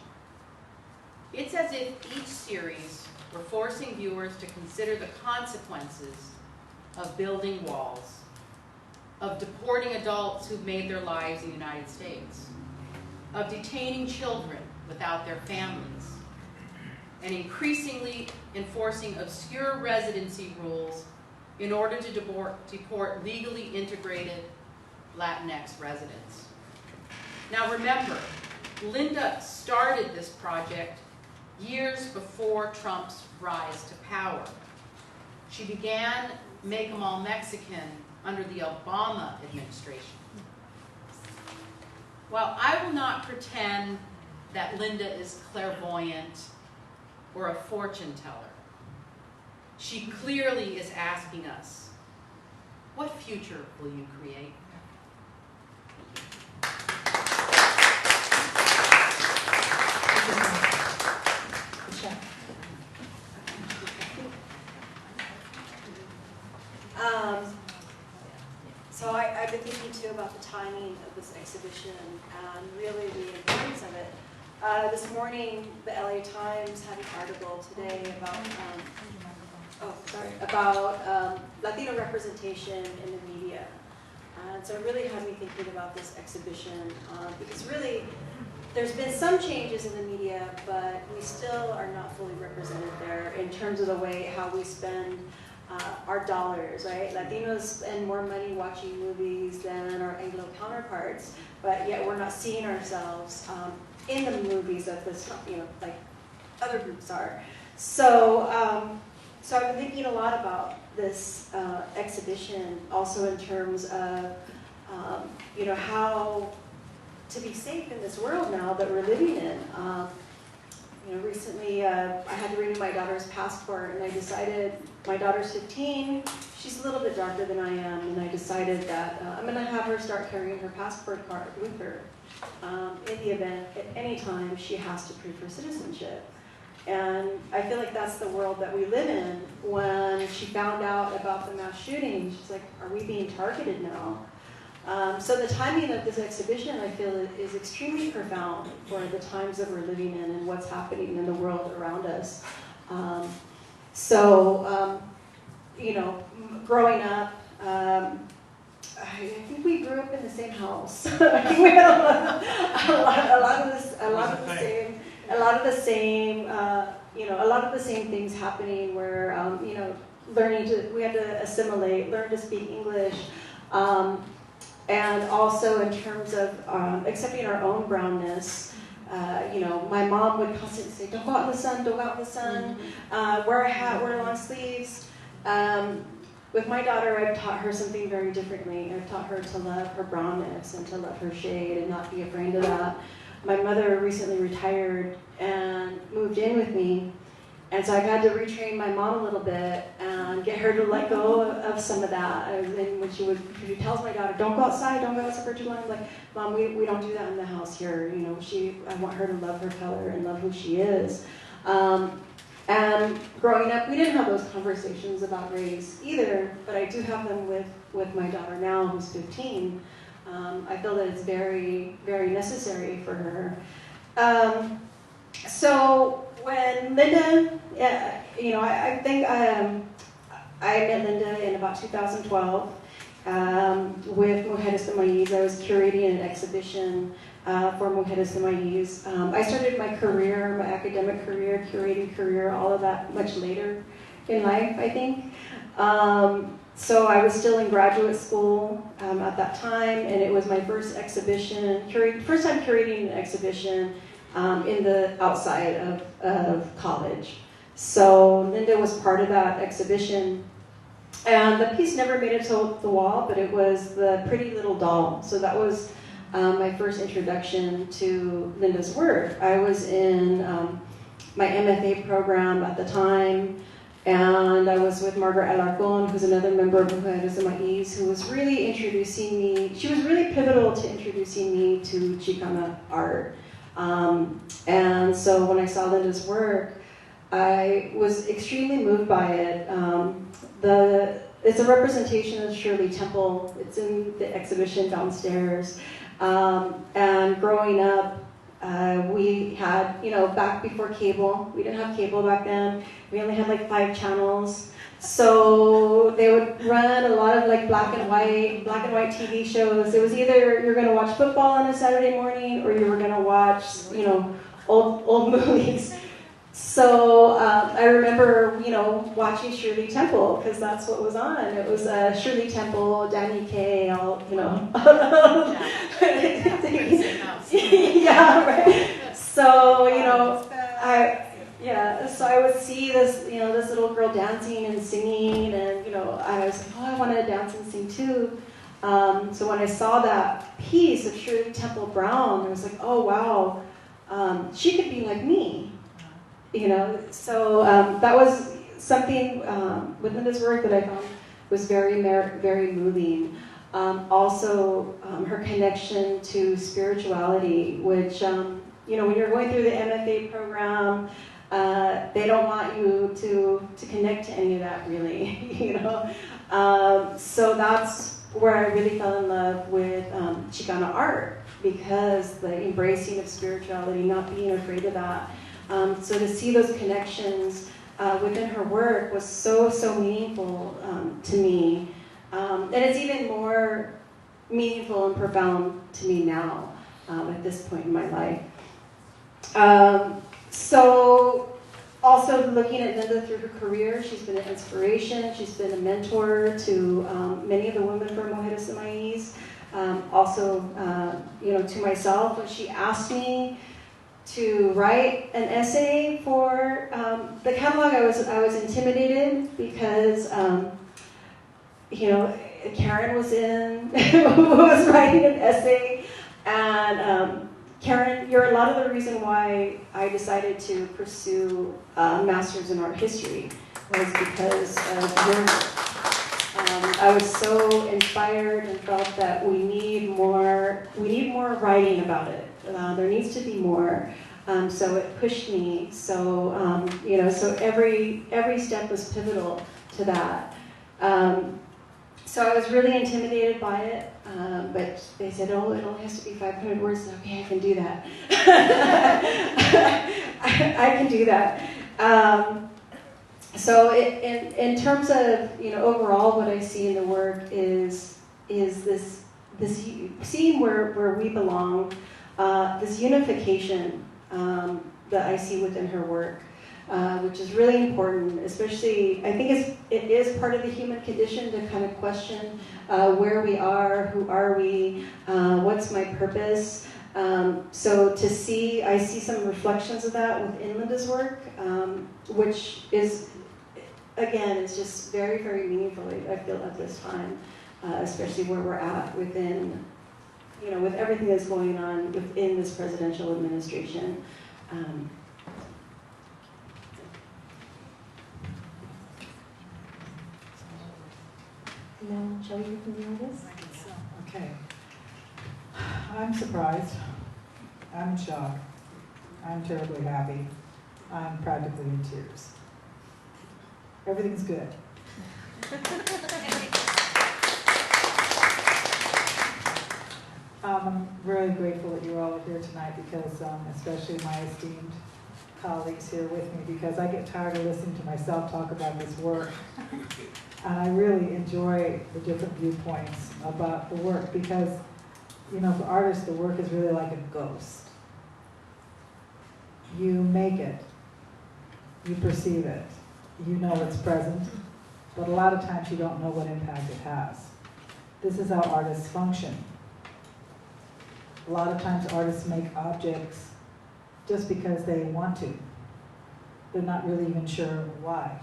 Speaker 4: It's as if each series were forcing viewers to consider the consequences of building walls, of deporting adults who've made their lives in the United States, of detaining children without their families, and increasingly enforcing obscure residency rules in order to deport legally integrated Latinx residents. Now remember, Linda started this project years before Trump's rise to power. She began Make 'em All Mexican under the Obama administration. While I will not pretend that Linda is clairvoyant or a fortune teller, she clearly is asking us, what future will you create?
Speaker 5: So I've been thinking too about the timing of this exhibition and really the importance of it. This morning, the LA Times had an article today about Latino representation in the media. And so it really had me thinking about this exhibition because really there's been some changes in the media, but we still are not fully represented there in terms of the way how we spend our dollars, right? Latinos spend more money watching movies than our Anglo counterparts, but yet we're not seeing ourselves in the movies that this, like other groups are. So, so I've been thinking a lot about this exhibition, also in terms of, how to be safe in this world now that we're living in. Recently I had to renew my daughter's passport, and I decided, my daughter's 15, she's a little bit darker than I am, and I decided that I'm going to have her start carrying her passport card with her in the event at any time she has to prove her citizenship. And I feel like that's the world that we live in. When she found out about the mass shooting, she's like, are we being targeted now? So the timing of this exhibition, I feel, is extremely profound for the times that we're living in and what's happening in the world around us. Growing up, I think we grew up in the same house. I think we had a lot of the same things happening. Where we had to assimilate, learn to speak English, and also in terms of accepting our own brownness. My mom would constantly say, "Don't go out in the sun, don't go out in the sun. Wear a hat, wear long sleeves." With my daughter, I've taught her something very differently. I've taught her to love her brownness and to love her shade and not be afraid of that. My mother recently retired and moved in with me, and so I've had to retrain my mom a little bit and get her to let go of some of that. And when she tells my daughter, "Don't go outside for too long," I'm like, "Mom, we don't do that in the house here. I want her to love her color and love who she is." And growing up, we didn't have those conversations about race either, but I do have them with my daughter now, who's 15. I feel that it's very, very necessary for her. So when Linda, I think I met Linda in about 2012 with Mujeres de Maíz. I was curating an exhibition for Mujeres de Maíz. I started my career, my academic career, curating career, all of that much later in life, I think. So I was still in graduate school at that time, and it was my first exhibition, first time curating an exhibition in the outside of college. So Linda was part of that exhibition. And the piece never made it to the wall, but it was the Pretty Little Doll. So that was my first introduction to Linda's work. I was in my MFA program at the time, and I was with Margaret Alarcón, who's another member of Mujeres de Maíz, who was really introducing me. She was really pivotal to introducing me to Chicana art. And so when I saw Linda's work, I was extremely moved by it. It's a representation of Shirley Temple. It's in the exhibition downstairs. And growing up, we had, back before cable, we didn't have cable back then. We only had like 5 channels. So they would run a lot of like black and white TV shows. It was either you're going to watch football on a Saturday morning or you were going to watch, old movies. So I remember, watching Shirley Temple because that's what was on. It was Shirley Temple, Danny Kaye, all. Yeah, right. So so I would see this, this little girl dancing and singing, and I was like, I want to dance and sing too. So when I saw that piece of Shirley Temple Brown, I was like, oh wow, she could be like me. So that was something with Linda's work that I found was very, very moving. Also, her connection to spirituality, which, when you're going through the MFA program, they don't want you to connect to any of that, really, So that's where I really fell in love with Chicana art, because the embracing of spirituality, not being afraid of that. So to see those connections within her work was so meaningful to me. And it's even more meaningful and profound to me now at this point in my life. So also looking at Linda through her career, she's been an inspiration. She's been a mentor to many of the women from Mujeres de Maíz. Also, to myself, when she asked me to write an essay for the catalog, I was intimidated because Karen was was writing an essay, and Karen, you're a lot of the reason why I decided to pursue a master's in art history was because of your work. I was so inspired and felt that we need more writing about it. There needs to be more. So it pushed me. So so every step was pivotal to that. So I was really intimidated by it, but they said, "Oh, it only has to be 500 words." Okay, I can do that. I can do that. So in terms of, overall what I see in the work is this seeing where we belong, this unification that I see within her work, which is really important, especially, I think it is part of the human condition to kind of question where we are, who are we, what's my purpose. So I see some reflections of that within Linda's work, which is, again, it's just very, very meaningful, I feel, at this time, especially where we're at within, with everything that's going on within this presidential administration.
Speaker 1: Now, shall we hear from the audience?
Speaker 3: Okay. I'm surprised. I'm in shock. I'm terribly happy. I'm practically in tears. Everything's good. I'm really grateful that you all are here tonight because, especially my esteemed colleagues here with me, because I get tired of listening to myself talk about this work. And I really enjoy the different viewpoints about the work because, for artists, the work is really like a ghost. You make it, you perceive it, you know it's present, but a lot of times you don't know what impact it has. This is how artists function. A lot of times artists make objects just because they want to. They're not really even sure why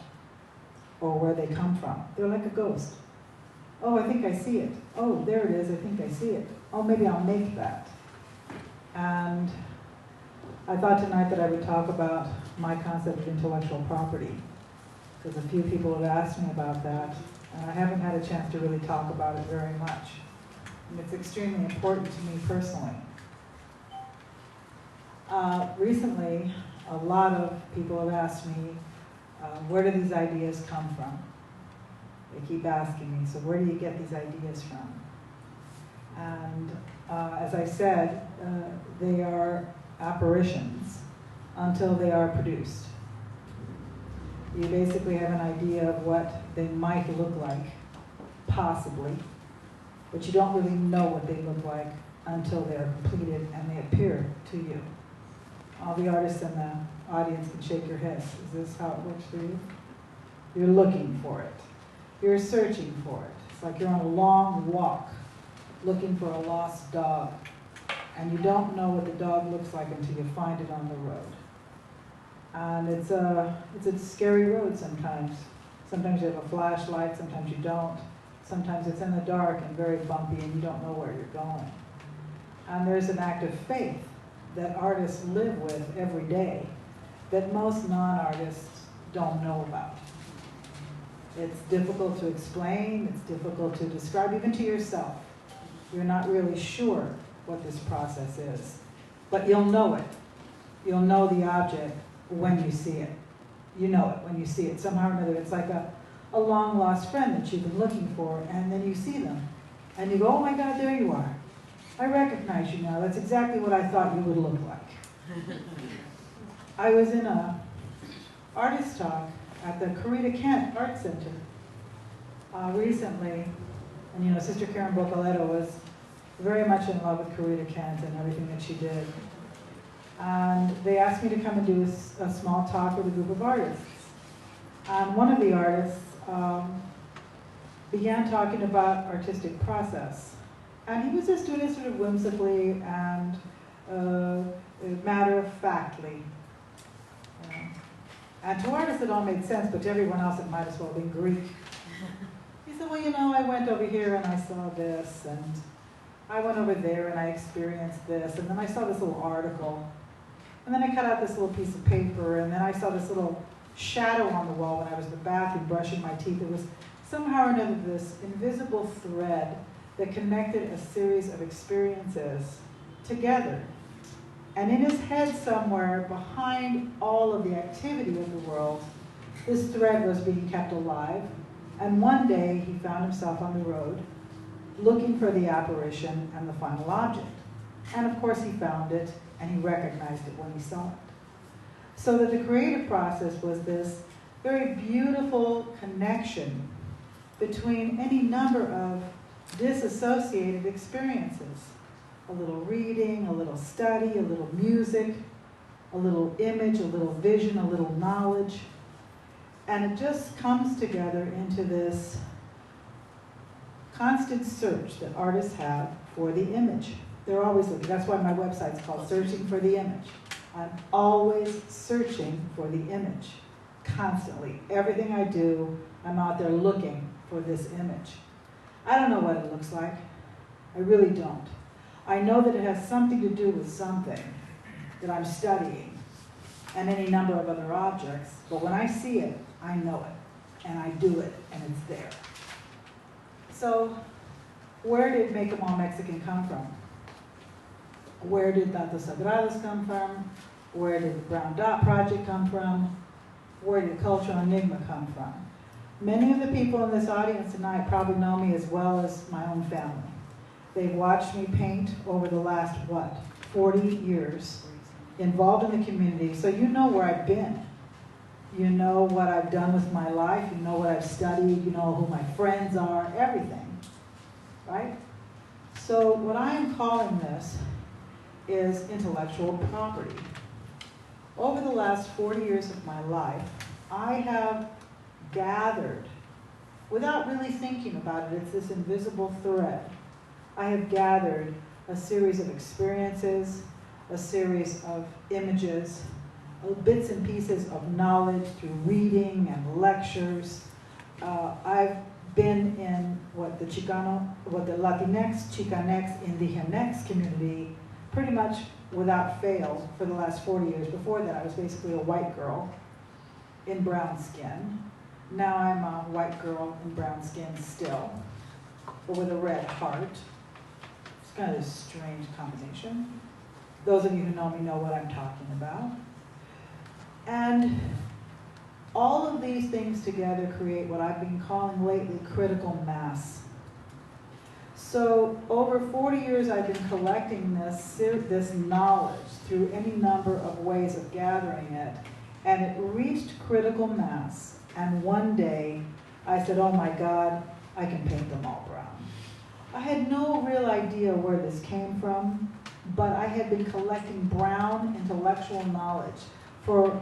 Speaker 3: or where they come from. They're like a ghost. Oh, I think I see it. Oh, there it is, I think I see it. Oh, maybe I'll make that. And I thought tonight that I would talk about my concept of intellectual property, because a few people have asked me about that, and I haven't had a chance to really talk about it very much. And it's extremely important to me personally. Recently, a lot of people have asked me, where do these ideas come from? They keep asking me, so where do you get these ideas from? And as I said, they are apparitions until they are produced. You basically have an idea of what they might look like, possibly, but you don't really know what they look like until they're completed and they appear to you. All the artists in the audience can shake your heads. Is this how it works for you? You're looking for it. You're searching for it. It's like you're on a long walk looking for a lost dog, and you don't know what the dog looks like until you find it on the road. And it's a scary road sometimes. Sometimes you have a flashlight, sometimes you don't. Sometimes it's in the dark and very bumpy and you don't know where you're going. And there's an act of faith that artists live with every day that most non-artists don't know about. It's difficult to explain, it's difficult to describe, even to yourself. You're not really sure what this process is, but you'll know it. You'll know the object when you see it. You know it when you see it. Somehow or another, it's like a long-lost friend that you've been looking for, and then you see them, and you go, oh my God, there you are. I recognize you now. That's exactly what I thought you would look like. I was in a artist talk at the Kent Art Center recently, and Sister Karen was very much in love with Kent and everything that she did. And they asked me to come and do a small talk with a group of artists. And one of the artists began talking about artistic process. And he was just doing it sort of whimsically and matter-of-factly. And to artists it all made sense, but to everyone else it might as well have been Greek. He said, well, I went over here and I saw this, and I went over there and I experienced this, and then I saw this little article, and then I cut out this little piece of paper, and then I saw this little shadow on the wall when I was in the bathroom brushing my teeth. It was somehow or another this invisible thread that connected a series of experiences together. And in his head somewhere, behind all of the activity of the world, this thread was being kept alive. And one day he found himself on the road looking for the apparition and the final object. And of course he found it, and he recognized it when he saw it. So that the creative process was this very beautiful connection between any number of disassociated experiences. A little reading, a little study, a little music, a little image, a little vision, a little knowledge. And it just comes together into this constant search that artists have for the image. They're always looking. That's why my website's called Searching for the Image. I'm always searching for the image, constantly. Everything I do, I'm out there looking for this image. I don't know what it looks like. I really don't. I know that it has something to do with something that I'm studying and any number of other objects, but when I see it, I know it, and I do it, and it's there. So, where did Make 'Em All Mexican come from? Where did Tantos Sagrados come from? Where did the Brown Dot Project come from? Where did Cultural Enigma come from? Many of the people in this audience tonight probably know me as well as my own family. They've watched me paint over the last, 40 years, involved in the community, so you know where I've been. You know what I've done with my life, you know what I've studied, you know who my friends are, everything, right? So what I am calling this is intellectual property. Over the last 40 years of my life, I have gathered, without really thinking about it, it's this invisible thread. I have gathered a series of experiences, a series of images, bits and pieces of knowledge through reading and lectures. I've been in what the Latinx, Chicanx, Indigenx community pretty much without fail for the last 40 years. Before that, I was basically a white girl in brown skin. Now I'm a white girl in brown skin still, but with a red heart. It's kind of a strange combination. Those of you who know me know what I'm talking about. And all of these things together create what I've been calling lately critical mass. So over 40 years I've been collecting this knowledge through any number of ways of gathering it, and it reached critical mass. And one day I said, oh my God, I can paint them all brown. I had no real idea where this came from, but I had been collecting brown intellectual knowledge for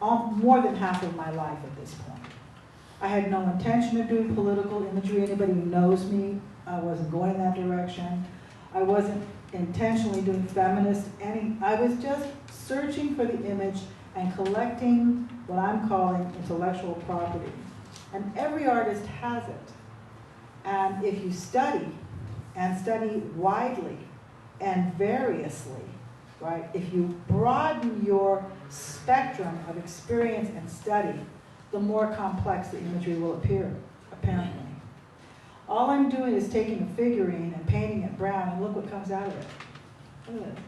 Speaker 3: more than half of my life at this point. I had no intention of doing political imagery. Anybody who knows me, I wasn't going in that direction. I wasn't intentionally doing feminist. I was just searching for the image and collecting what I'm calling intellectual property. And every artist has it. And if you study, and study widely and variously, right? If you broaden your spectrum of experience and study, the more complex the imagery will appear, apparently. All I'm doing is taking a figurine and painting it brown, and look what comes out of it. Look at it.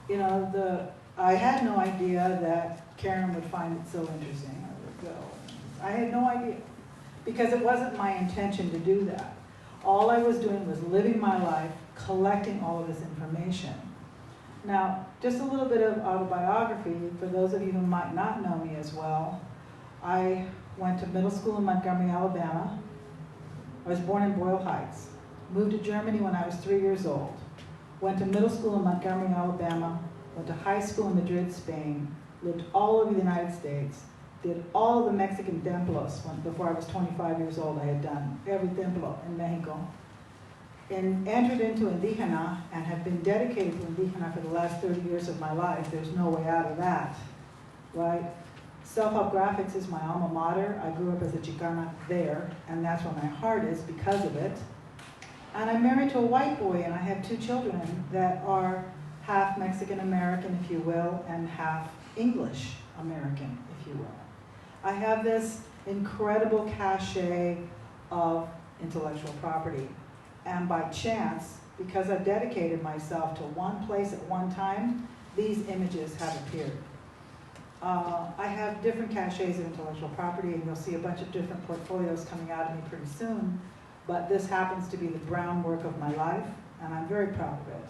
Speaker 3: You know, I had no idea that Karen would find it so interesting. I had no idea, because it wasn't my intention to do that. All I was doing was living my life, collecting all of this information. Now, just a little bit of autobiography for those of you who might not know me as well. I went to middle school in Montgomery, Alabama. I was born in Boyle Heights. Moved to Germany when I was 3 years old. Went to middle school in Montgomery, Alabama. Went to high school in Madrid, Spain. Lived all over the United States. Did all the Mexican templos before I was 25 years old. I had done every templo in Mexico. And entered into Indigena and have been dedicated to Indigena for the last 30 years of my life. There's no way out of that, right? Self-help graphics is my alma mater. I grew up as a Chicana there, and that's where my heart is because of it. And I'm married to a white boy, and I have 2 children that are half Mexican American, if you will, and half English American, if you will. I have this incredible cachet of intellectual property. And by chance, because I've dedicated myself to one place at one time, these images have appeared. I have different cachets of intellectual property, and you'll see a bunch of different portfolios coming out of me pretty soon, but this happens to be the brown work of my life, and I'm very proud of it.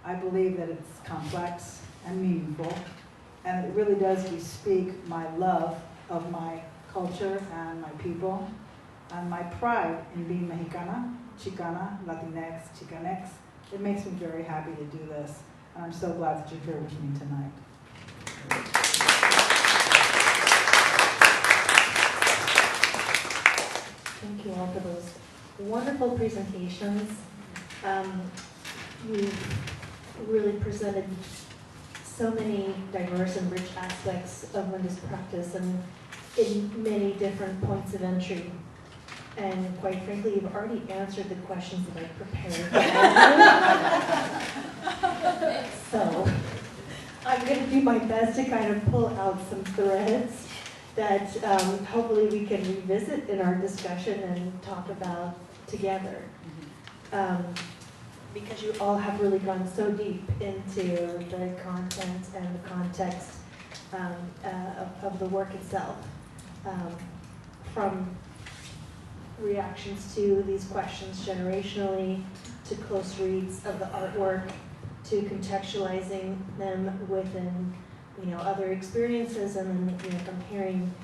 Speaker 3: I believe that it's complex and meaningful, and it really does bespeak my love of my culture and my people, and my pride in being Mexicana, Chicana, Latinx, Chicanx. It makes me very happy to do this, and I'm so glad that you're here with me tonight.
Speaker 1: Thank you all for those wonderful presentations. You really presented so many diverse and rich aspects of Linda's practice and in many different points of entry. And quite frankly, you've already answered the questions that I prepared. So I'm going to do my best to kind of pull out some threads that hopefully we can revisit in our discussion and talk about together. Because you all have really gone so deep into the content and the context of the work itself. From reactions to these questions generationally, to close reads of the artwork, to contextualizing them within other experiences, and then from hearing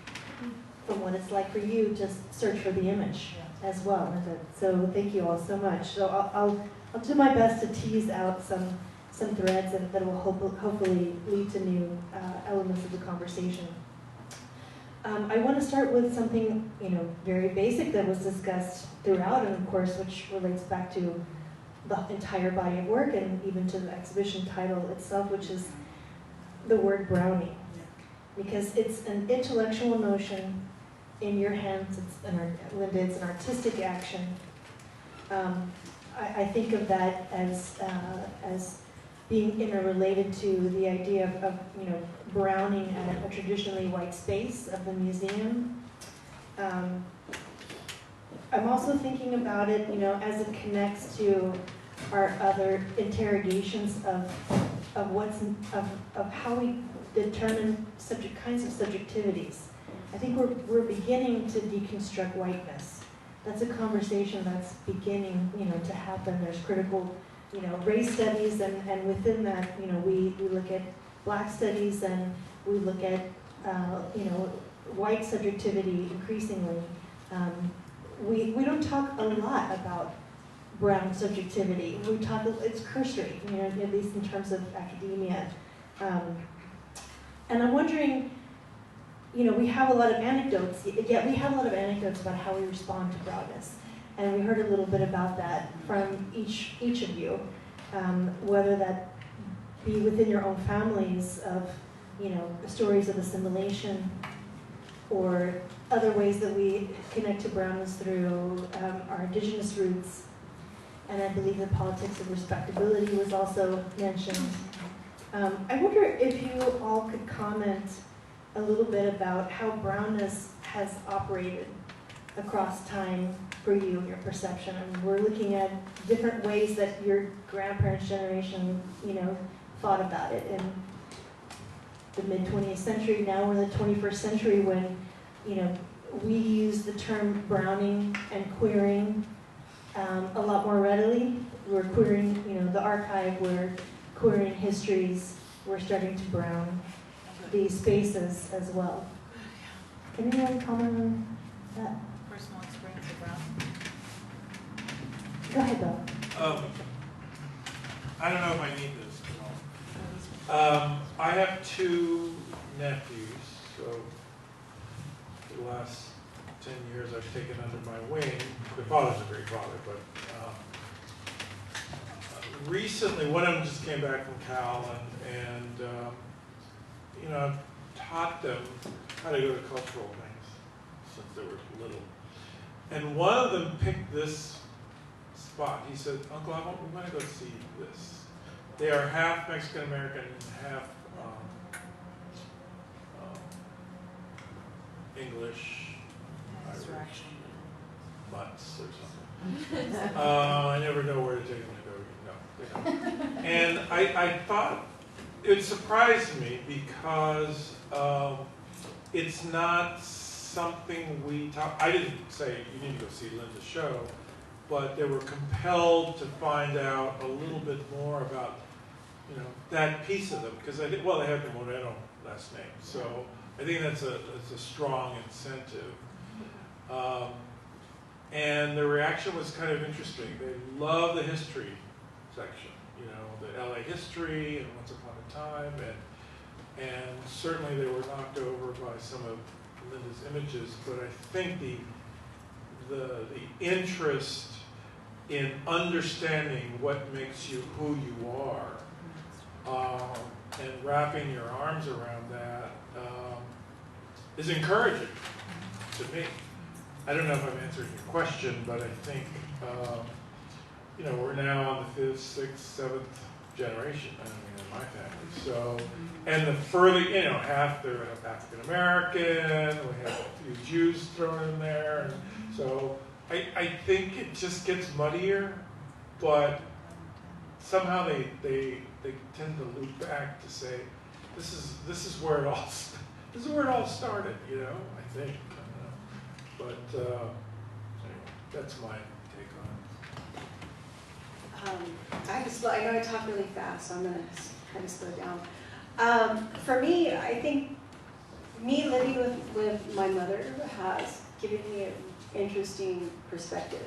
Speaker 1: from what it's like for you to search for the image as well. So thank you all so much. So I'll do my best to tease out some threads that will hopefully lead to new elements of the conversation. I want to start with something very basic that was discussed throughout, and of course which relates back to the entire body of work and even to the exhibition title itself, which is the word browning. Because it's an intellectual notion in your hands. Linda, it's an artistic action. I think of that as being interrelated to the idea of browning at a traditionally white space of the museum. I'm also thinking about it, as it connects to our other interrogations of how we determine kinds of subjectivities. I think we're beginning to deconstruct whiteness. That's a conversation that's beginning, to happen. There's critical, race studies, and within that, we look at Black studies, and we look at, white subjectivity increasingly. We don't talk a lot about brown subjectivity. It's cursory, at least in terms of academia. And I'm wondering, we have a lot of anecdotes, yet we have a lot of anecdotes about how we respond to brownness. And we heard a little bit about that from each of you, whether that be within your own families of, stories of assimilation, or other ways that we connect to brownness through our indigenous roots. And I believe the politics of respectability was also mentioned. I wonder if you all could comment a little bit about how brownness has operated across time for you, your perception. I mean, we're looking at different ways that your grandparents' generation, thought about it in the mid-20th century. Now we're in the 21st century when, we use the term browning and queering a lot more readily. We're queering, the archive, we're queering histories, we're starting to brown these spaces as well. Can anyone comment on that?
Speaker 6: Personal experience of brown.
Speaker 1: Go ahead, Bill.
Speaker 2: I don't know if I need this at all. I have two nephews, so for the last 10 years I've taken under my wing. The father's a great father, but recently one of them just came back from Cal, and I've taught them how to go to cultural things since they were little. And one of them picked this spot. He said, "Uncle, we want to go see this." They are half Mexican American and half English, Irish, mutts or something. I never know where to take them to go. No. And I thought it surprised me because it's not something we talk. I didn't say you need to go see Linda's show, but they were compelled to find out a little bit more about that piece of them, because they have the Moreno last name. So I think that's a strong incentive. And the reaction was kind of interesting. They love the history section, you know, the LA history and Once Upon a Time, and certainly they were knocked over by some of Linda's images, but I think the interest in understanding what makes you who you are, and wrapping your arms around that is encouraging to me. I don't know if I'm answering your question, but I think, you know, we're now on the 5th, 6th, 7th generation, I mean, in my family. So, and the further, you know, half they're African American, we have a few Jews thrown in there, and so I think it just gets muddier, but somehow they tend to loop back to say, this is where it all started, you know, I think. But anyway, that's my take on it.
Speaker 5: I know I talk really fast, so I'm going to kind of slow down. For me, I think me living with my mother has given me an interesting perspective.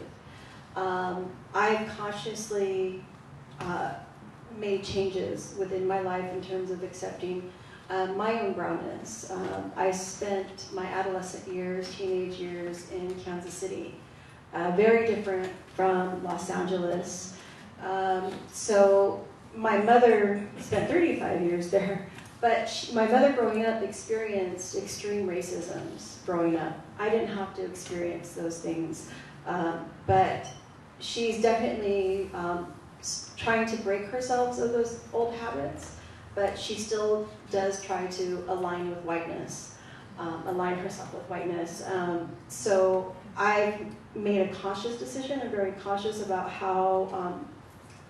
Speaker 5: I've consciously made changes within my life in terms of accepting my own brownness. I spent my adolescent years, teenage years in Kansas City, very different from Los Angeles. So my mother spent 35 years there, but my mother growing up experienced extreme racisms growing up. I didn't have to experience those things, but she's definitely trying to break herself of those old habits. But she still does try to align with whiteness, align herself with whiteness. So I've made a conscious decision. I'm very conscious about how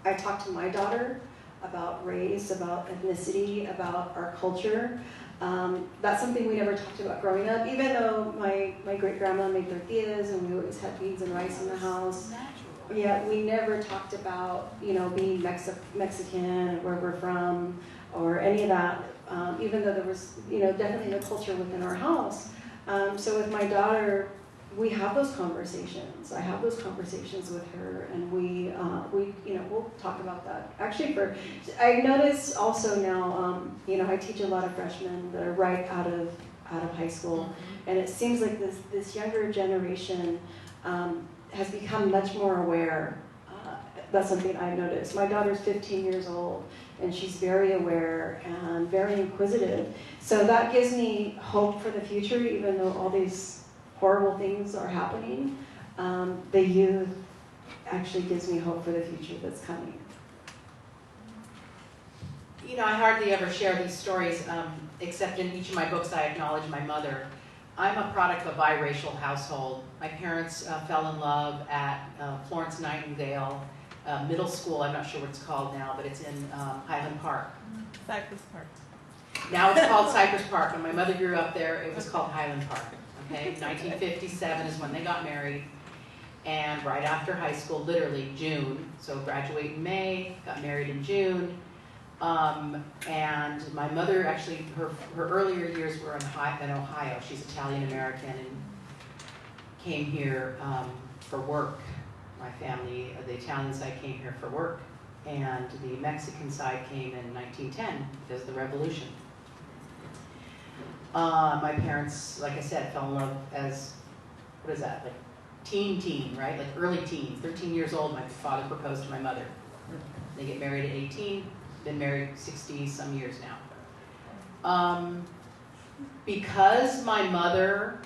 Speaker 5: I talk to my daughter about race, about ethnicity, about our culture. That's something we never talked about growing up, even though my great-grandma made tortillas and we always had beans and rice in the house. Yeah, we never talked about, you know, being Mexican, where we're from, or any of that, even though there was, you know, definitely no culture within our house. So with my daughter, we have those conversations. I have those conversations with her, and we you know, we'll talk about that. Actually, I noticed also now, you know, I teach a lot of freshmen that are right out of high school, and it seems like this younger generation has become much more aware. That's something I've noticed. My daughter's 15 years old, and she's very aware and very inquisitive. So that gives me hope for the future, even though all these horrible things are happening. The youth actually gives me hope for the future that's coming.
Speaker 4: You know, I hardly ever share these stories, except in each of my books I acknowledge my mother. I'm a product of a biracial household. My parents fell in love at Florence Nightingale Middle School. I'm not sure what it's called now, but it's in Highland Park.
Speaker 6: Cypress Park.
Speaker 4: Now it's called Cypress Park. When my mother grew up there, it was called Highland Park. Okay, 1957 is when they got married, and right after high school, literally June. So graduate in May, got married in June. And my mother actually, her earlier years were in Ohio. She's Italian American and came here for work. My family, the Italian side came here for work, and the Mexican side came in 1910 because of the revolution. My parents, like I said, fell in love as, what is that, like teen, right? Like early teens, 13 years old, my father proposed to my mother. They get married at 18. Been married 60 some years now. Because my mother,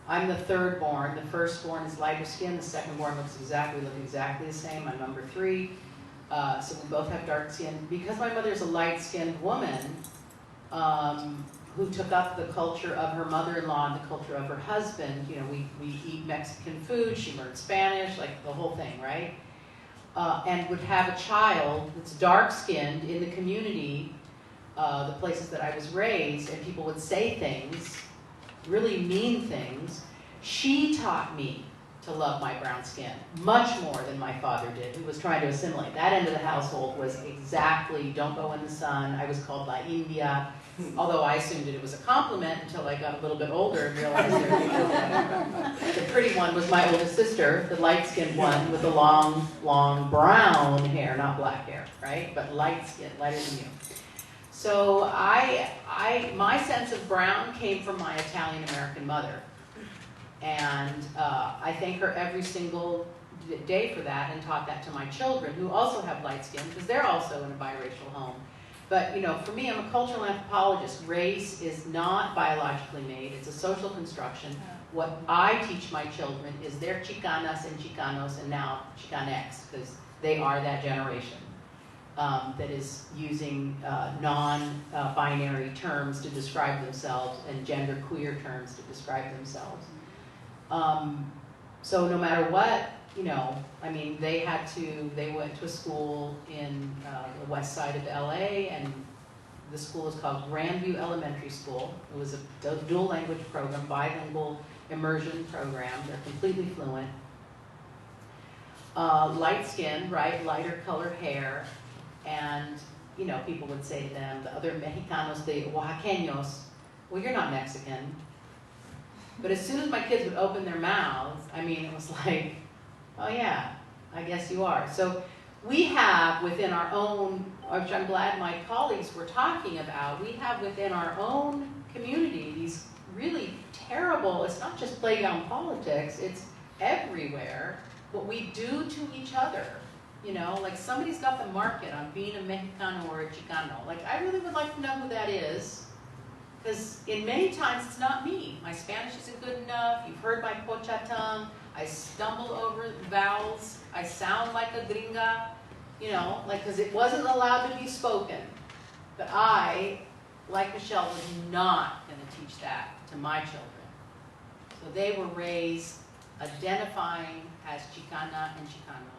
Speaker 4: I'm the third born. The first born is lighter skin. The second born look exactly the same. I'm number 3. So we both have dark skin. Because my mother's a light-skinned woman who took up the culture of her mother-in-law and the culture of her husband. You know, we eat Mexican food. She learned Spanish, like the whole thing, right? And would have a child that's dark-skinned in the community, the places that I was raised, and people would say things, really mean things. She taught me to love my brown skin, much more than my father did, who was trying to assimilate. That end of the household was exactly, don't go in the sun. I was called La India, although I assumed it was a compliment until I got a little bit older and realized the pretty one was my oldest sister, the light-skinned one with the long, long brown hair, not black hair, right? But light skin, lighter than you. So my sense of brown came from my Italian-American mother. And I thank her every single day for that, and taught that to my children, who also have light skin, because they're also in a biracial home. But for me, I'm a cultural anthropologist. Race is not biologically made, it's a social construction. What I teach my children is they're Chicanas and Chicanos, and now Chicanx, because they are that generation that is using non-binary terms to describe themselves and genderqueer terms to describe themselves. So no matter what, they went to a school in the west side of LA, and the school is called Grandview Elementary School. It was a dual language program, bilingual immersion program. They're completely fluent. Light skin, right, lighter colored hair, and people would say to them, the other Mexicanos, the Oaxaqueños, well, you're not Mexican. But as soon as my kids would open their mouths, it was like, oh yeah, I guess you are. So we have within our own, which I'm glad my colleagues were talking about, we have within our own community these really terrible, it's not just playground politics, it's everywhere, what we do to each other. Like somebody's got the market on being a Mexicano or a Chicano. Like I really would like to know who that is. Because in many times it's not me. My Spanish isn't good enough. You've heard my pocha tongue. I stumble over vowels. I sound like a gringa, because it wasn't allowed to be spoken. But I, like Michelle, was not going to teach that to my children. So they were raised identifying as Chicana and Chicano.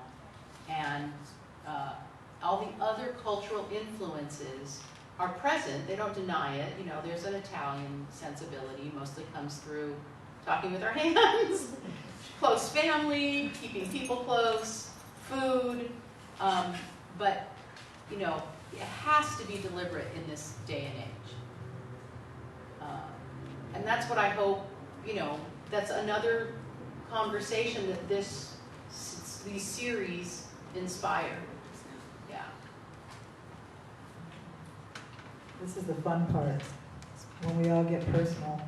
Speaker 4: And all the other cultural influences are present. They don't deny it. There's an Italian sensibility, mostly comes through talking with our hands, close family, keeping people close, food. But, it has to be deliberate in this day and age. And that's what I hope, that's another conversation that these series inspire. Yeah.
Speaker 3: This is the fun part, when we all get personal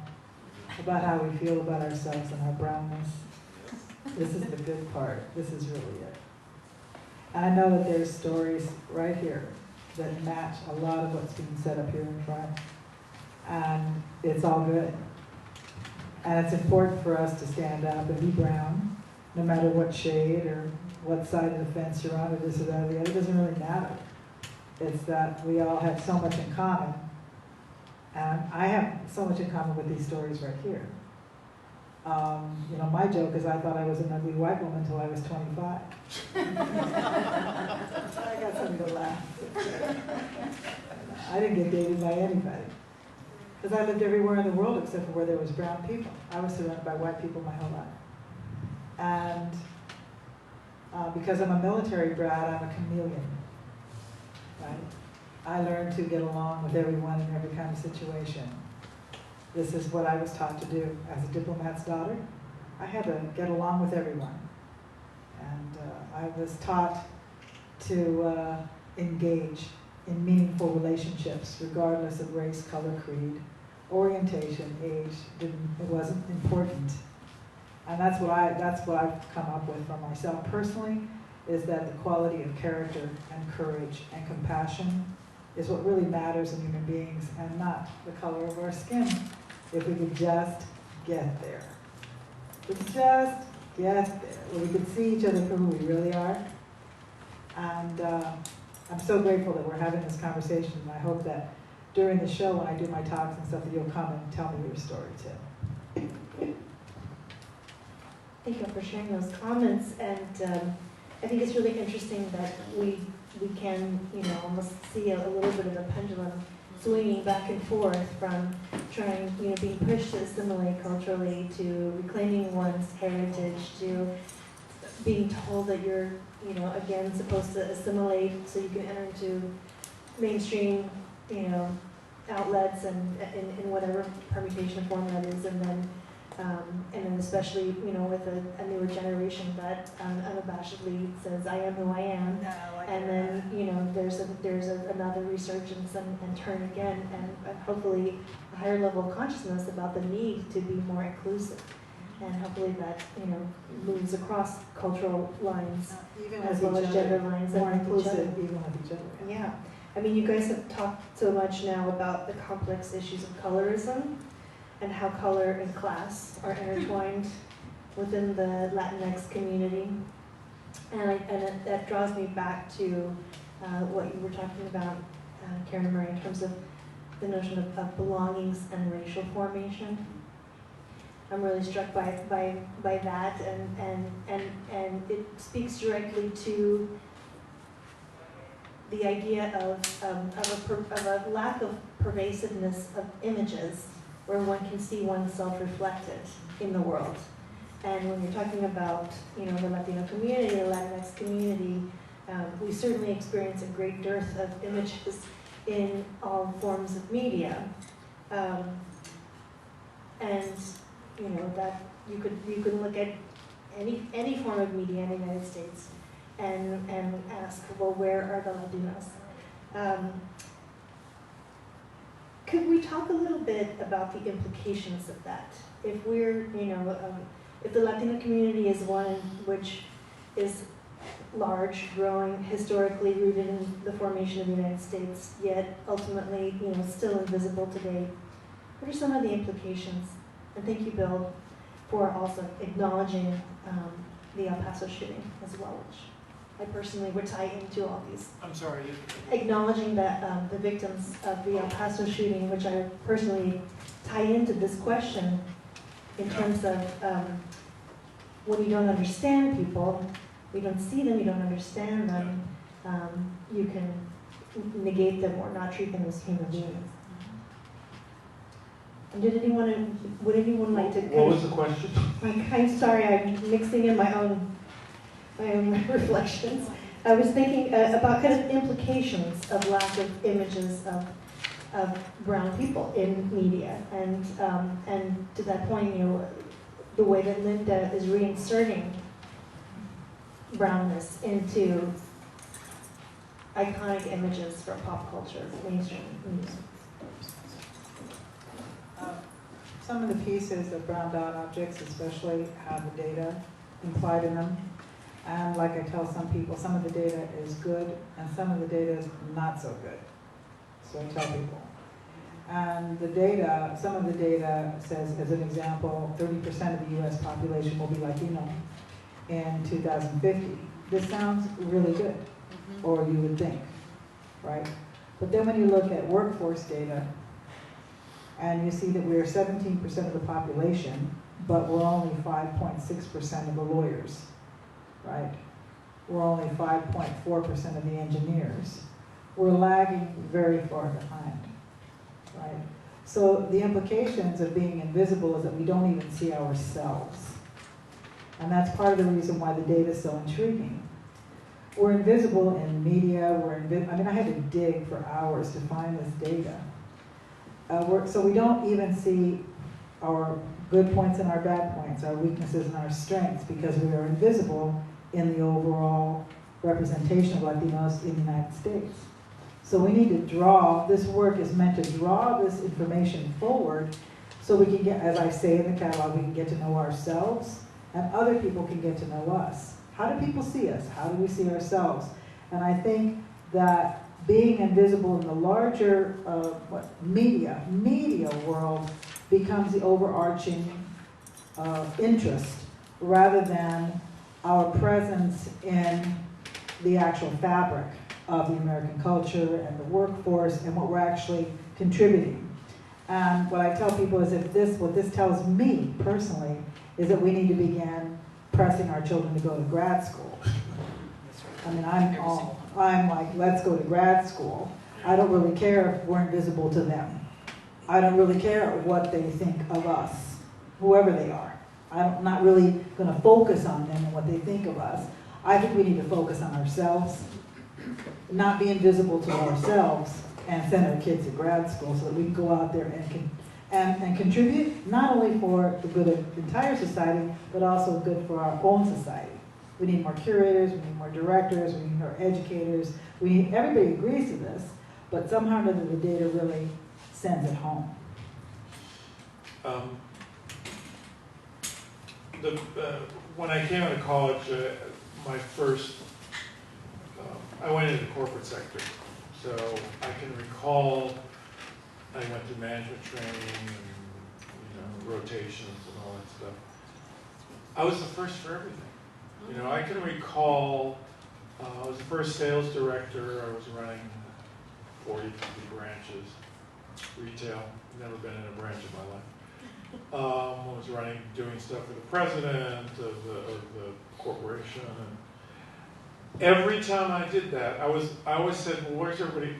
Speaker 3: about how we feel about ourselves and our brownness. This is the good part. This is really it. And I know that there's stories right here that match a lot of what's being said up here in front. And it's all good. And it's important for us to stand up and be brown, no matter what shade or what side of the fence you're on, or this or that or the other. It doesn't really matter. It's that we all have so much in common. And I have so much in common with these stories right here. My joke is I thought I was an ugly white woman until I was 25. I got something to laugh. I didn't get dated by anybody. Because I lived everywhere in the world except for where there was brown people. I was surrounded by white people my whole life. And because I'm a military brat, I'm a chameleon. Right? I learned to get along with everyone in every kind of situation. This is what I was taught to do as a diplomat's daughter. I had to get along with everyone. And I was taught to engage in meaningful relationships, regardless of race, color, creed, orientation, age. It wasn't important. And that's what I've come up with for myself personally, is that the quality of character and courage and compassion is what really matters in human beings, and not the color of our skin. If we could just get there. If we could just get there, where we could see each other for who we really are. And I'm so grateful that we're having this conversation, and I hope that during the show, when I do my talks and stuff, that you'll come and tell me your story too.
Speaker 1: Thank you for sharing those comments, and I think it's really interesting that we can, almost see a little bit of a pendulum swinging back and forth from trying, being pushed to assimilate culturally, to reclaiming one's heritage, to being told that you're, again, supposed to assimilate so you can enter into mainstream, outlets and in whatever permutation form that is, and then especially, with a newer generation that unabashedly says, I am who I am.
Speaker 6: No, I
Speaker 1: And then, there's another resurgence and turn again, and hopefully a higher level of consciousness about the need to be more inclusive. And hopefully that, moves across cultural lines
Speaker 3: Even
Speaker 1: as
Speaker 3: with
Speaker 1: well
Speaker 3: each
Speaker 1: as
Speaker 3: other,
Speaker 1: gender lines
Speaker 3: more
Speaker 1: and with each other.
Speaker 3: inclusive even with each other.
Speaker 1: Yeah. I mean, you guys have talked so much now about the complex issues of colorism and how color and class are intertwined within the Latinx community. And that draws me back to what you were talking about, Karen Mary, in terms of the notion of belongings and racial formation. I'm really struck by that, and it speaks directly to the idea of a lack of pervasiveness of images where one can see oneself reflected in the world. And when you're talking about, the Latino community, the Latinx community, we certainly experience a great dearth of images in all forms of media. And, that you could look at any form of media in the United States and ask, well, where are the Latinos? Could we talk a little bit about the implications of that? If we're, if the Latino community is one which is large, growing, historically rooted in the formation of the United States, yet ultimately, still invisible today, what are some of the implications? And thank you, Bill, for also acknowledging the El Paso shooting as well, which I personally would tie into all these.
Speaker 7: I'm sorry.
Speaker 1: Acknowledging that the victims of the El Paso shooting, which I personally tie into this question in terms of when you don't understand people, you don't see them, you don't understand them, you can negate them or not treat them as human beings. And would anyone like to?
Speaker 2: What was the question?
Speaker 1: I'm sorry, I'm mixing in my own reflections. I was thinking about kind of implications of lack of images of brown people in media, and to that point, the way that Linda is reinserting brownness into iconic images for pop culture, mainstream music.
Speaker 3: Some of the pieces of brown dot objects especially have the data implied in them. And like I tell some people, some of the data is good and some of the data is not so good. So I tell people. And the data, some of the data says, as an example, 30% of the US population will be Latino in 2050. This sounds really good, or you would think, right? But then when you look at workforce data, and you see that we are 17% of the population, but we're only 5.6% of the lawyers, right? We're only 5.4% of the engineers. We're lagging very far behind, right? So the implications of being invisible is that we don't even see ourselves. And that's part of the reason why the data is so intriguing. We're invisible in media, I had to dig for hours to find this data. So we don't even see our good points and our bad points, our weaknesses and our strengths, because we are invisible in the overall representation of Latinos in the United States. So we need to draw, this work is meant to draw this information forward so we can get, as I say in the catalog, we can get to know ourselves and other people can get to know us. How do people see us? How do we see ourselves? And I think that being invisible in the larger media world becomes the overarching interest rather than our presence in the actual fabric of the American culture and the workforce and what we're actually contributing. And what I tell people is what this tells me personally is that we need to begin pressing our children to go to grad school. I mean, I'm like, let's go to grad school. I don't really care if we're invisible to them. I don't really care what they think of us, whoever they are. I'm not really going to focus on them and what they think of us. I think we need to focus on ourselves, not be invisible to ourselves, and send our kids to grad school so that we can go out there and contribute, not only for the good of the entire society, but also good for our own society. We need more curators, we need more directors, we need more educators. Everybody agrees to this, but somehow or another the data really sends it home.
Speaker 2: When I came out of college, my first, I went into the corporate sector. So I can recall I went through management training and rotations and all that stuff. I was the first for everything. I can recall I was the first sales director. I was running 40, 50 branches, retail. Never been in a branch in my life. I was doing stuff for the president of the corporation. And every time I did that, I always said, well, where's everybody?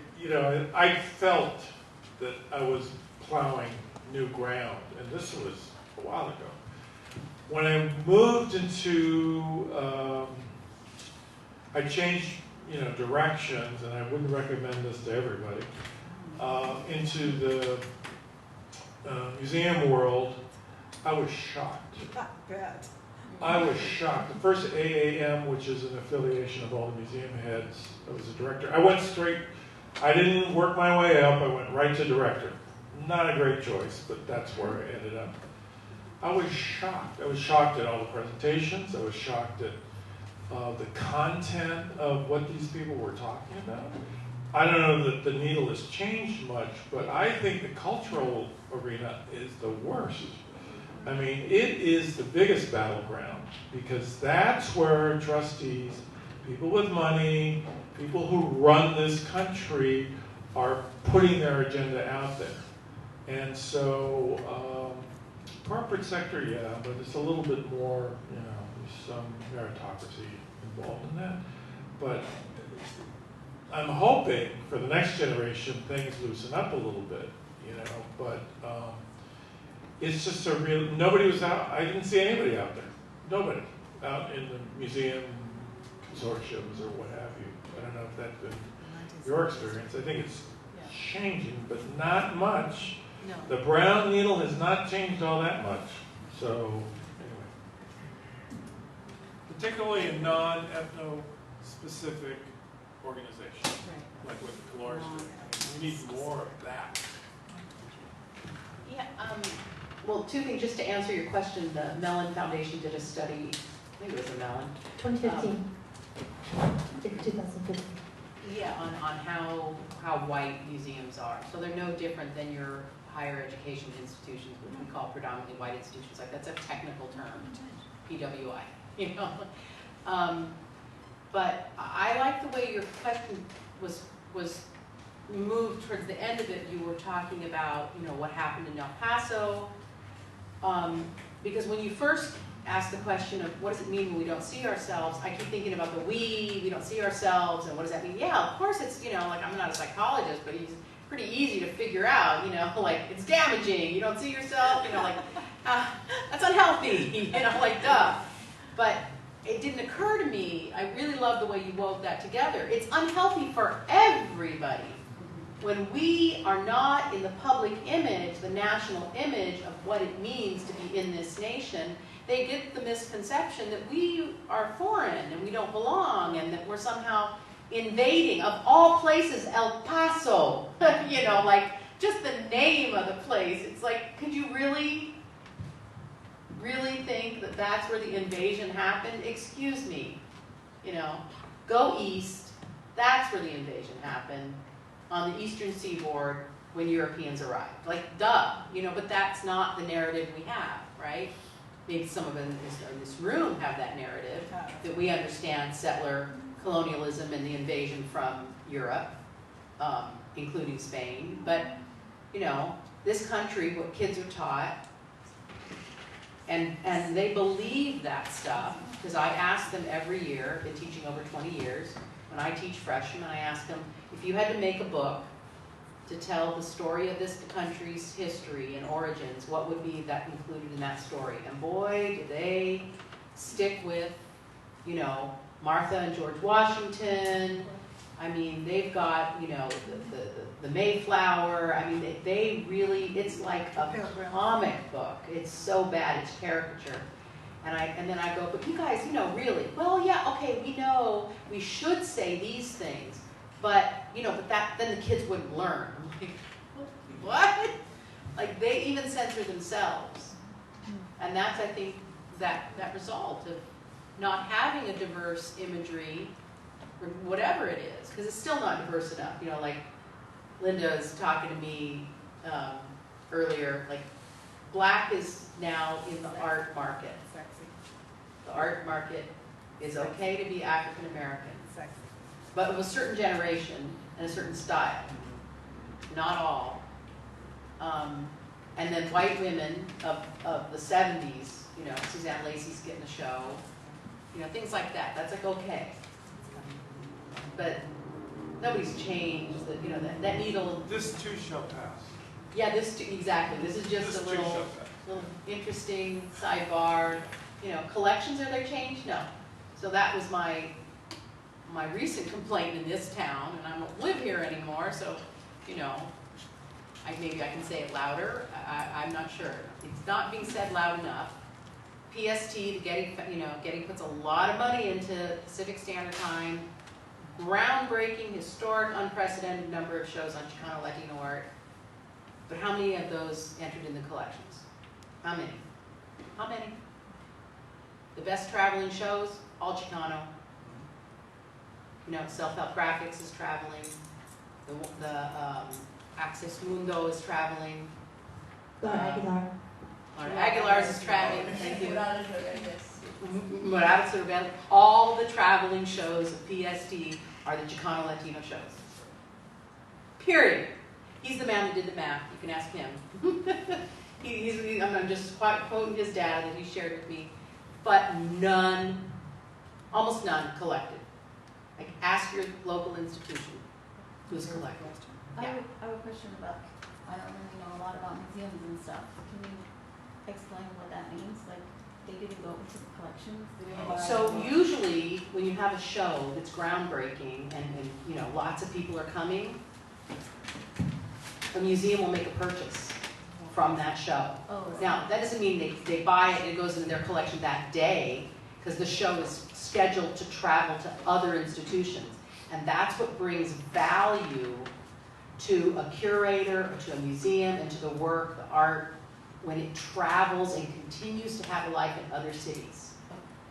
Speaker 2: I felt that I was plowing new ground. And this was a while ago. When I moved into, I changed, directions, and I wouldn't recommend this to everybody, into the museum world, I was shocked. I was shocked. The first AAM, which is an affiliation of all the museum heads, I was a director. I went straight, I didn't work my way up, I went right to director. Not a great choice, but that's where I ended up. I was shocked. I was shocked at all the presentations. I was shocked at the content of what these people were talking about. I don't know that the needle has changed much, but I think the cultural arena is the worst. I mean, it is the biggest battleground because that's where trustees, people with money, people who run this country are putting their agenda out there. And so, corporate sector, yeah, but it's a little bit more, there's some meritocracy involved in that. But I'm hoping for the next generation things loosen up a little bit, but it's just a real, nobody was out, I didn't see anybody out there. Nobody out in the museum consortiums or what have you. I don't know if that's been your experience. I think it's changing, but not much.
Speaker 4: No.
Speaker 2: The brown needle has not changed all that much. So, anyway.
Speaker 7: Particularly in non-ethno-specific organizations, like what the Culturas do. We need more of that.
Speaker 4: Yeah, well, two things, just to answer your question, the Mellon Foundation did a study, I think it was a Mellon.
Speaker 1: 2015. 2015.
Speaker 4: Yeah, on how white museums are. So they're no different than your higher education institutions, which we call predominantly white institutions. Like, that's a technical term, PWI, But I like the way your question was moved towards the end of it. You were talking about, what happened in El Paso. Because when you first asked the question of what does it mean when we don't see ourselves, I keep thinking about the we don't see ourselves, and what does that mean? Yeah, of course it's, like, I'm not a psychologist, but it's pretty easy to figure out, like, it's damaging, you don't see yourself, that's unhealthy, duh. But it didn't occur to me, I really love the way you wove that together. It's unhealthy for everybody. When we are not in the public image, the national image of what it means to be in this nation, they get the misconception that we are foreign and we don't belong and that we're somehow invading, of all places, El Paso. Just the name of the place. It's like, could you really think that that's where the invasion happened? Excuse me. Go east. That's where the invasion happened, on the eastern seaboard when Europeans arrived. Like, duh. But that's not the narrative we have, right? Maybe some of us in this room have that narrative, that we understand settler colonialism and the invasion from Europe, including Spain. But, this country, what kids are taught, and they believe that stuff, because I ask them every year, I've been teaching over 20 years, when I teach freshmen, I ask them, if you had to make a book to tell the story of this country's history and origins, what would be that included in that story? And boy, did they stick with, you know, Martha and George Washington. I mean, they've got, you know, the Mayflower. I mean, they really, it's like a comic book. It's so bad, it's caricature. And then I go, but you guys, you know, really, well, yeah, okay, we know we should say these things, but, you know, but then the kids wouldn't learn. I'm like, what? Like, they even censor themselves. And that's, I think, that result of not having a diverse imagery, or whatever it is, because it's still not diverse enough. You know, like Linda was talking to me earlier, like, black is now in the art market. The art market is okay to be African American, but of a certain generation and a certain style, not all. And then white women of the 70s, you know, Suzanne Lacey's getting a show, you know, things like that. That's like okay, but nobody's changed. That, you know, that needle.
Speaker 7: This too shall pass.
Speaker 4: Yeah, exactly. This is just
Speaker 7: This
Speaker 4: a
Speaker 7: too
Speaker 4: little
Speaker 7: shall pass.
Speaker 4: interesting sidebar. You know, collections, are they changed? No. So that was my recent complaint in this town, and I don't live here anymore, so, you know, maybe I can say it louder. I'm not sure. It's not being said loud enough. PST, Getty puts a lot of money into Pacific Standard Time. Groundbreaking, historic, unprecedented number of shows on Chicano Latino art. But how many of those entered in the collections? How many? How many? The best traveling shows, all Chicano. You know, Self-Help Graphics is traveling. The Access Mundo is traveling.
Speaker 1: Aguilar.
Speaker 4: Laura Aguilar's is traveling. Thank you. All the traveling shows of PST are the Chicano Latino shows. Period. He's the man who did the math. You can ask him. I'm just quoting his data that he shared with me. But none, almost none, collected. Like, ask your local institution who's collected.
Speaker 6: I have a question about, I don't really know a lot about museums and stuff. Can you explain what that means? Like, they didn't go into the collections? They didn't buy
Speaker 4: So usually, when you have a show that's groundbreaking and you know, lots of people are coming, a museum will make a purchase from that show.
Speaker 6: Oh, right.
Speaker 4: Now, that doesn't mean they buy it and it goes into their collection that day, because the show is scheduled to travel to other institutions. And that's what brings value to a curator, or to a museum, and to the work, the art, when it travels and continues to have a life in other cities.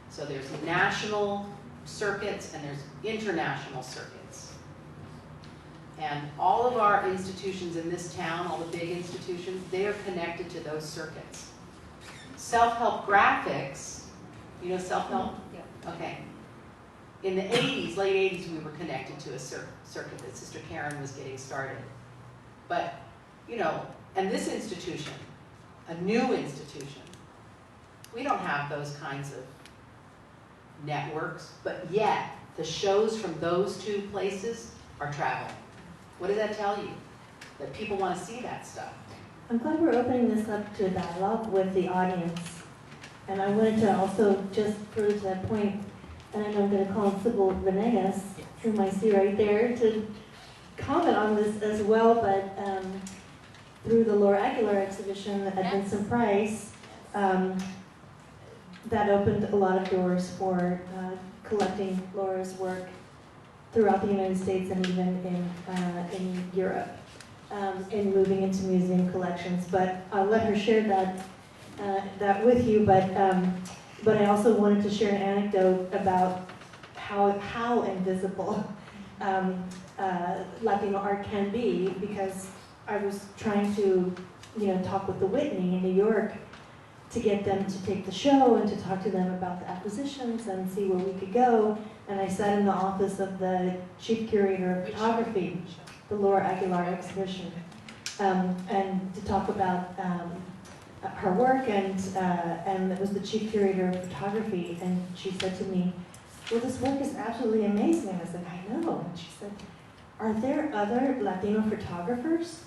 Speaker 4: So there's national circuits and there's international circuits. And all of our institutions in this town, all the big institutions, they are connected to those circuits. Self-help graphics, you know self-help?
Speaker 6: Yeah.
Speaker 4: Okay. In the 80s, late 80s, we were connected to a circuit that Sister Karen was getting started. But, you know, and this institution, a new institution, we don't have those kinds of networks, but yet the shows from those two places are traveling. What does that tell you? That people want to see that stuff.
Speaker 1: I'm glad we're opening this up to a dialogue with the audience. And I wanted to also just further to that point, and I know I'm going to call Sybil Venegas, whom I see right there, to comment on this as well, but through the Laura Aguilar exhibition at Vincent Price, that opened a lot of doors for collecting Laura's work throughout the United States and even in Europe, in moving into museum collections. But I'll let her share that with you. But I also wanted to share an anecdote about how invisible Latino art can be, because I was trying to, talk with the Whitney in New York to get them to take the show and to talk to them about the acquisitions and see where we could go. And I sat in the office of the chief curator of photography, the Laura Aguilar exhibition, and to talk about her work, and it was the chief curator of photography, and she said to me, well, this work is absolutely amazing. And I said, I know. And she said, are there other Latino photographers?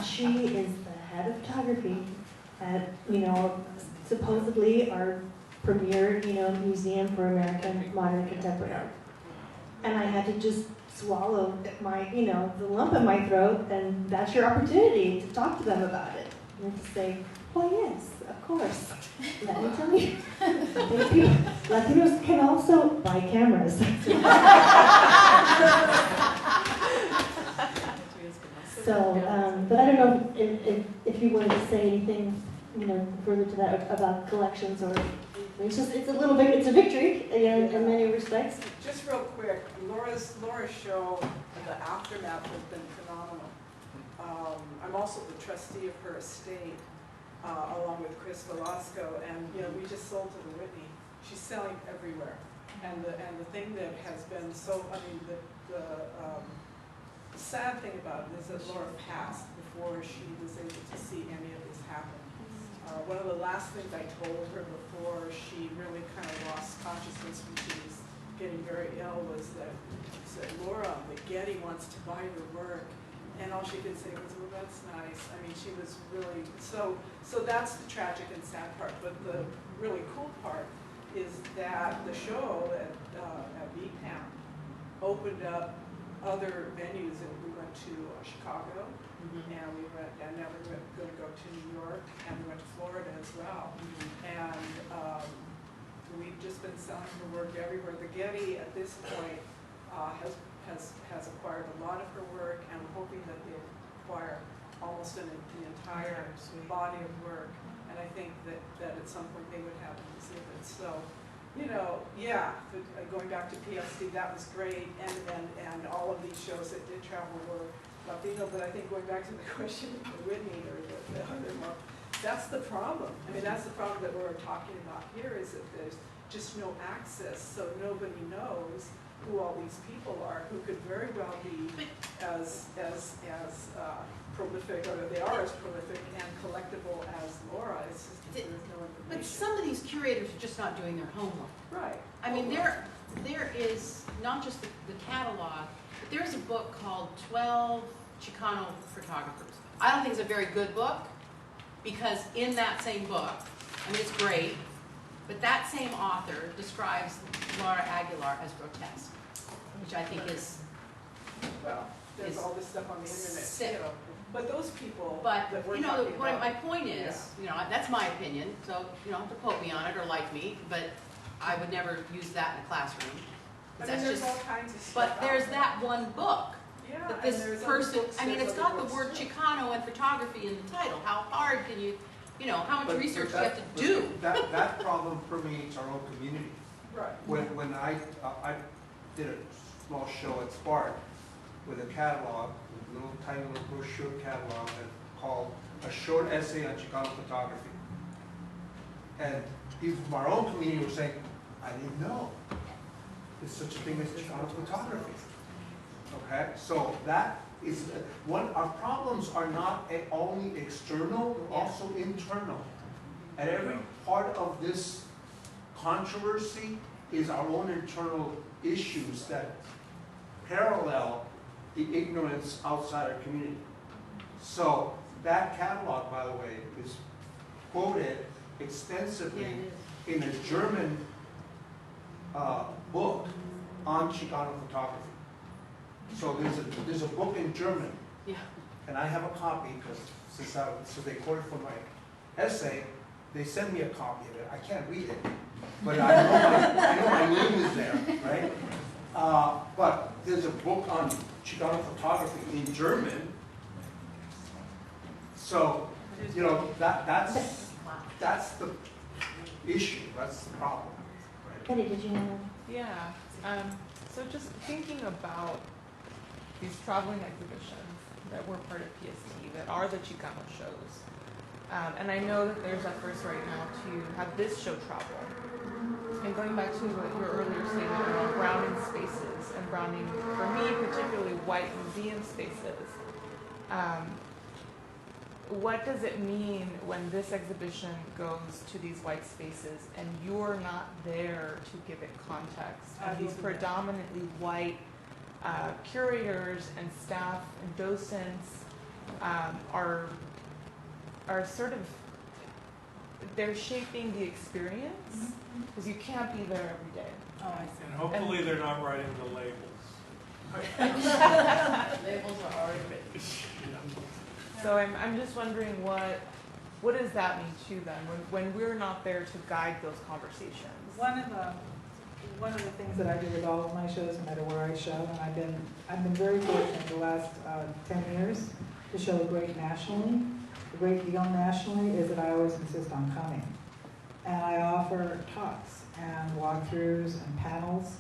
Speaker 1: She is the head of photography at, supposedly our premier, museum for American modern contemporary art. And I had to just swallow my, the lump in my throat, and that's your opportunity to talk to them about it. And to say, well, yes, of course. Let me tell you. Latinos can also buy cameras. So, but I don't know if you wanted to say anything, further to that about collections, or it's a victory, in many respects.
Speaker 8: Just real quick, Laura's show and the aftermath has been phenomenal. I'm also the trustee of her estate, along with Chris Velasco, and we just sold to the Whitney. She's selling everywhere, and the thing that has been so, the sad thing about it is that Laura passed before she was able to see any of this happen. One of the last things I told her before she really kind of lost consciousness when she was getting very ill was that she said, Laura, the Getty wants to buy your work. And all she could say was, well, that's nice. She was really, so that's the tragic and sad part. But the really cool part is that the show at BPAM opened up other venues, and we went to Chicago, and we went, and now we're going to go to New York, and we went to Florida as well. And we've just been selling her work everywhere. The Getty at this point has acquired a lot of her work, and we're hoping that they'll acquire almost the entire body of work. And I think that at some point they would have an exhibit. So, going back to PLC, that was great, and all of these shows that did travel were Latino. But I think going back to the question of the Whitney or the other one, that's the problem. That's the problem that we're talking about here, is that there's just no access, so nobody knows who all these people are, who could very well be as prolific, or they are as prolific and collectible as Laura. It's just there's no information.
Speaker 4: But some of these curators are just not doing their homework.
Speaker 8: Right.
Speaker 4: There is not just the catalog, but there's a book called 12 Chicano Photographers. I don't think it's a very good book, because in that same book, it's great, but that same author describes Laura Aguilar as grotesque, which I think is,
Speaker 8: Well, there's all this stuff on the internet,
Speaker 4: sick.
Speaker 8: But those people
Speaker 4: But,
Speaker 8: that we're talking about,
Speaker 4: my point is, that's my opinion, so you don't have to quote me on it or like me, but I would never use that in a classroom. That's
Speaker 8: there's
Speaker 4: just,
Speaker 8: all kinds of stuff.
Speaker 4: but there's that one book
Speaker 8: Yeah,
Speaker 4: that
Speaker 8: and
Speaker 4: this
Speaker 8: there's other
Speaker 4: person,
Speaker 8: books,
Speaker 4: it's
Speaker 8: there's
Speaker 4: got
Speaker 8: other
Speaker 4: the
Speaker 8: books
Speaker 4: word
Speaker 8: too.
Speaker 4: Chicano and photography in the title. How hard can you, how much research do you have to do?
Speaker 9: That problem permeates our own community.
Speaker 8: Right.
Speaker 9: When I did a small show at Spark with a catalog, a little tiny little brochure catalog called A Short Essay on Chicano Photography. And people from our own community were saying, I didn't know there's such a thing as Chicano photography. Okay, so that is our problems are not only external, they're also internal. And every part of this controversy is our own internal issues that parallel the ignorance outside our community. So that catalog, by the way, is quoted extensively in a German book on Chicano photography. So there's a book in German, and I have a copy because so they quoted from my essay. They sent me a copy of it. I can't read it, but I know my name is there, right? But there's a book on Chicano photography in German. So that's the issue. That's the problem. Right?
Speaker 1: Betty, did you know?
Speaker 10: Yeah. So just thinking about these traveling exhibitions that were part of PST, that are the Chicano shows. And I know that there's efforts right now to have this show travel. And going back to your earlier statement around browning spaces, and browning, for me, particularly white museum spaces, what does it mean when this exhibition goes to these white spaces and you're not there to give it context? And these predominantly white curators and staff and docents are sort of, they're shaping the experience because you can't be there every day.
Speaker 3: Oh, I see.
Speaker 7: And hopefully they're not writing the labels.
Speaker 4: Labels are already written.
Speaker 10: So I'm just wondering what does that mean to them when we're not there to guide those conversations?
Speaker 3: One of the things that I do with all of my shows, no matter where I show, and I've been very fortunate the last 10 years to show great nationally. The great deal nationally is that I always insist on coming. And I offer talks and walkthroughs and panels.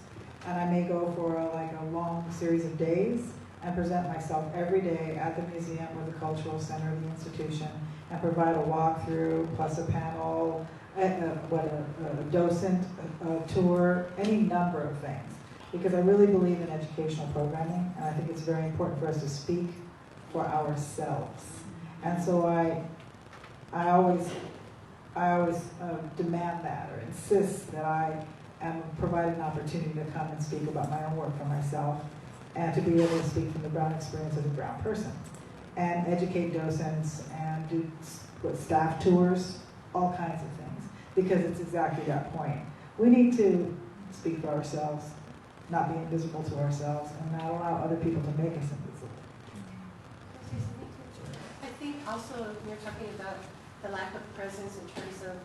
Speaker 3: And I may go for a long series of days and present myself every day at the museum or the cultural center of the institution and provide a walkthrough plus a panel, a docent, a tour, any number of things. Because I really believe in educational programming, and I think it's very important for us to speak for ourselves. And so I always demand that or insist that I am provided an opportunity to come and speak about my own work for myself and to be able to speak from the Brown experience as a Brown person and educate docents and do staff tours, all kinds of things, because it's exactly that point. We need to speak for ourselves, not be invisible to ourselves, and not allow other people to make us invisible.
Speaker 11: I think also you're talking about the lack of presence in terms of,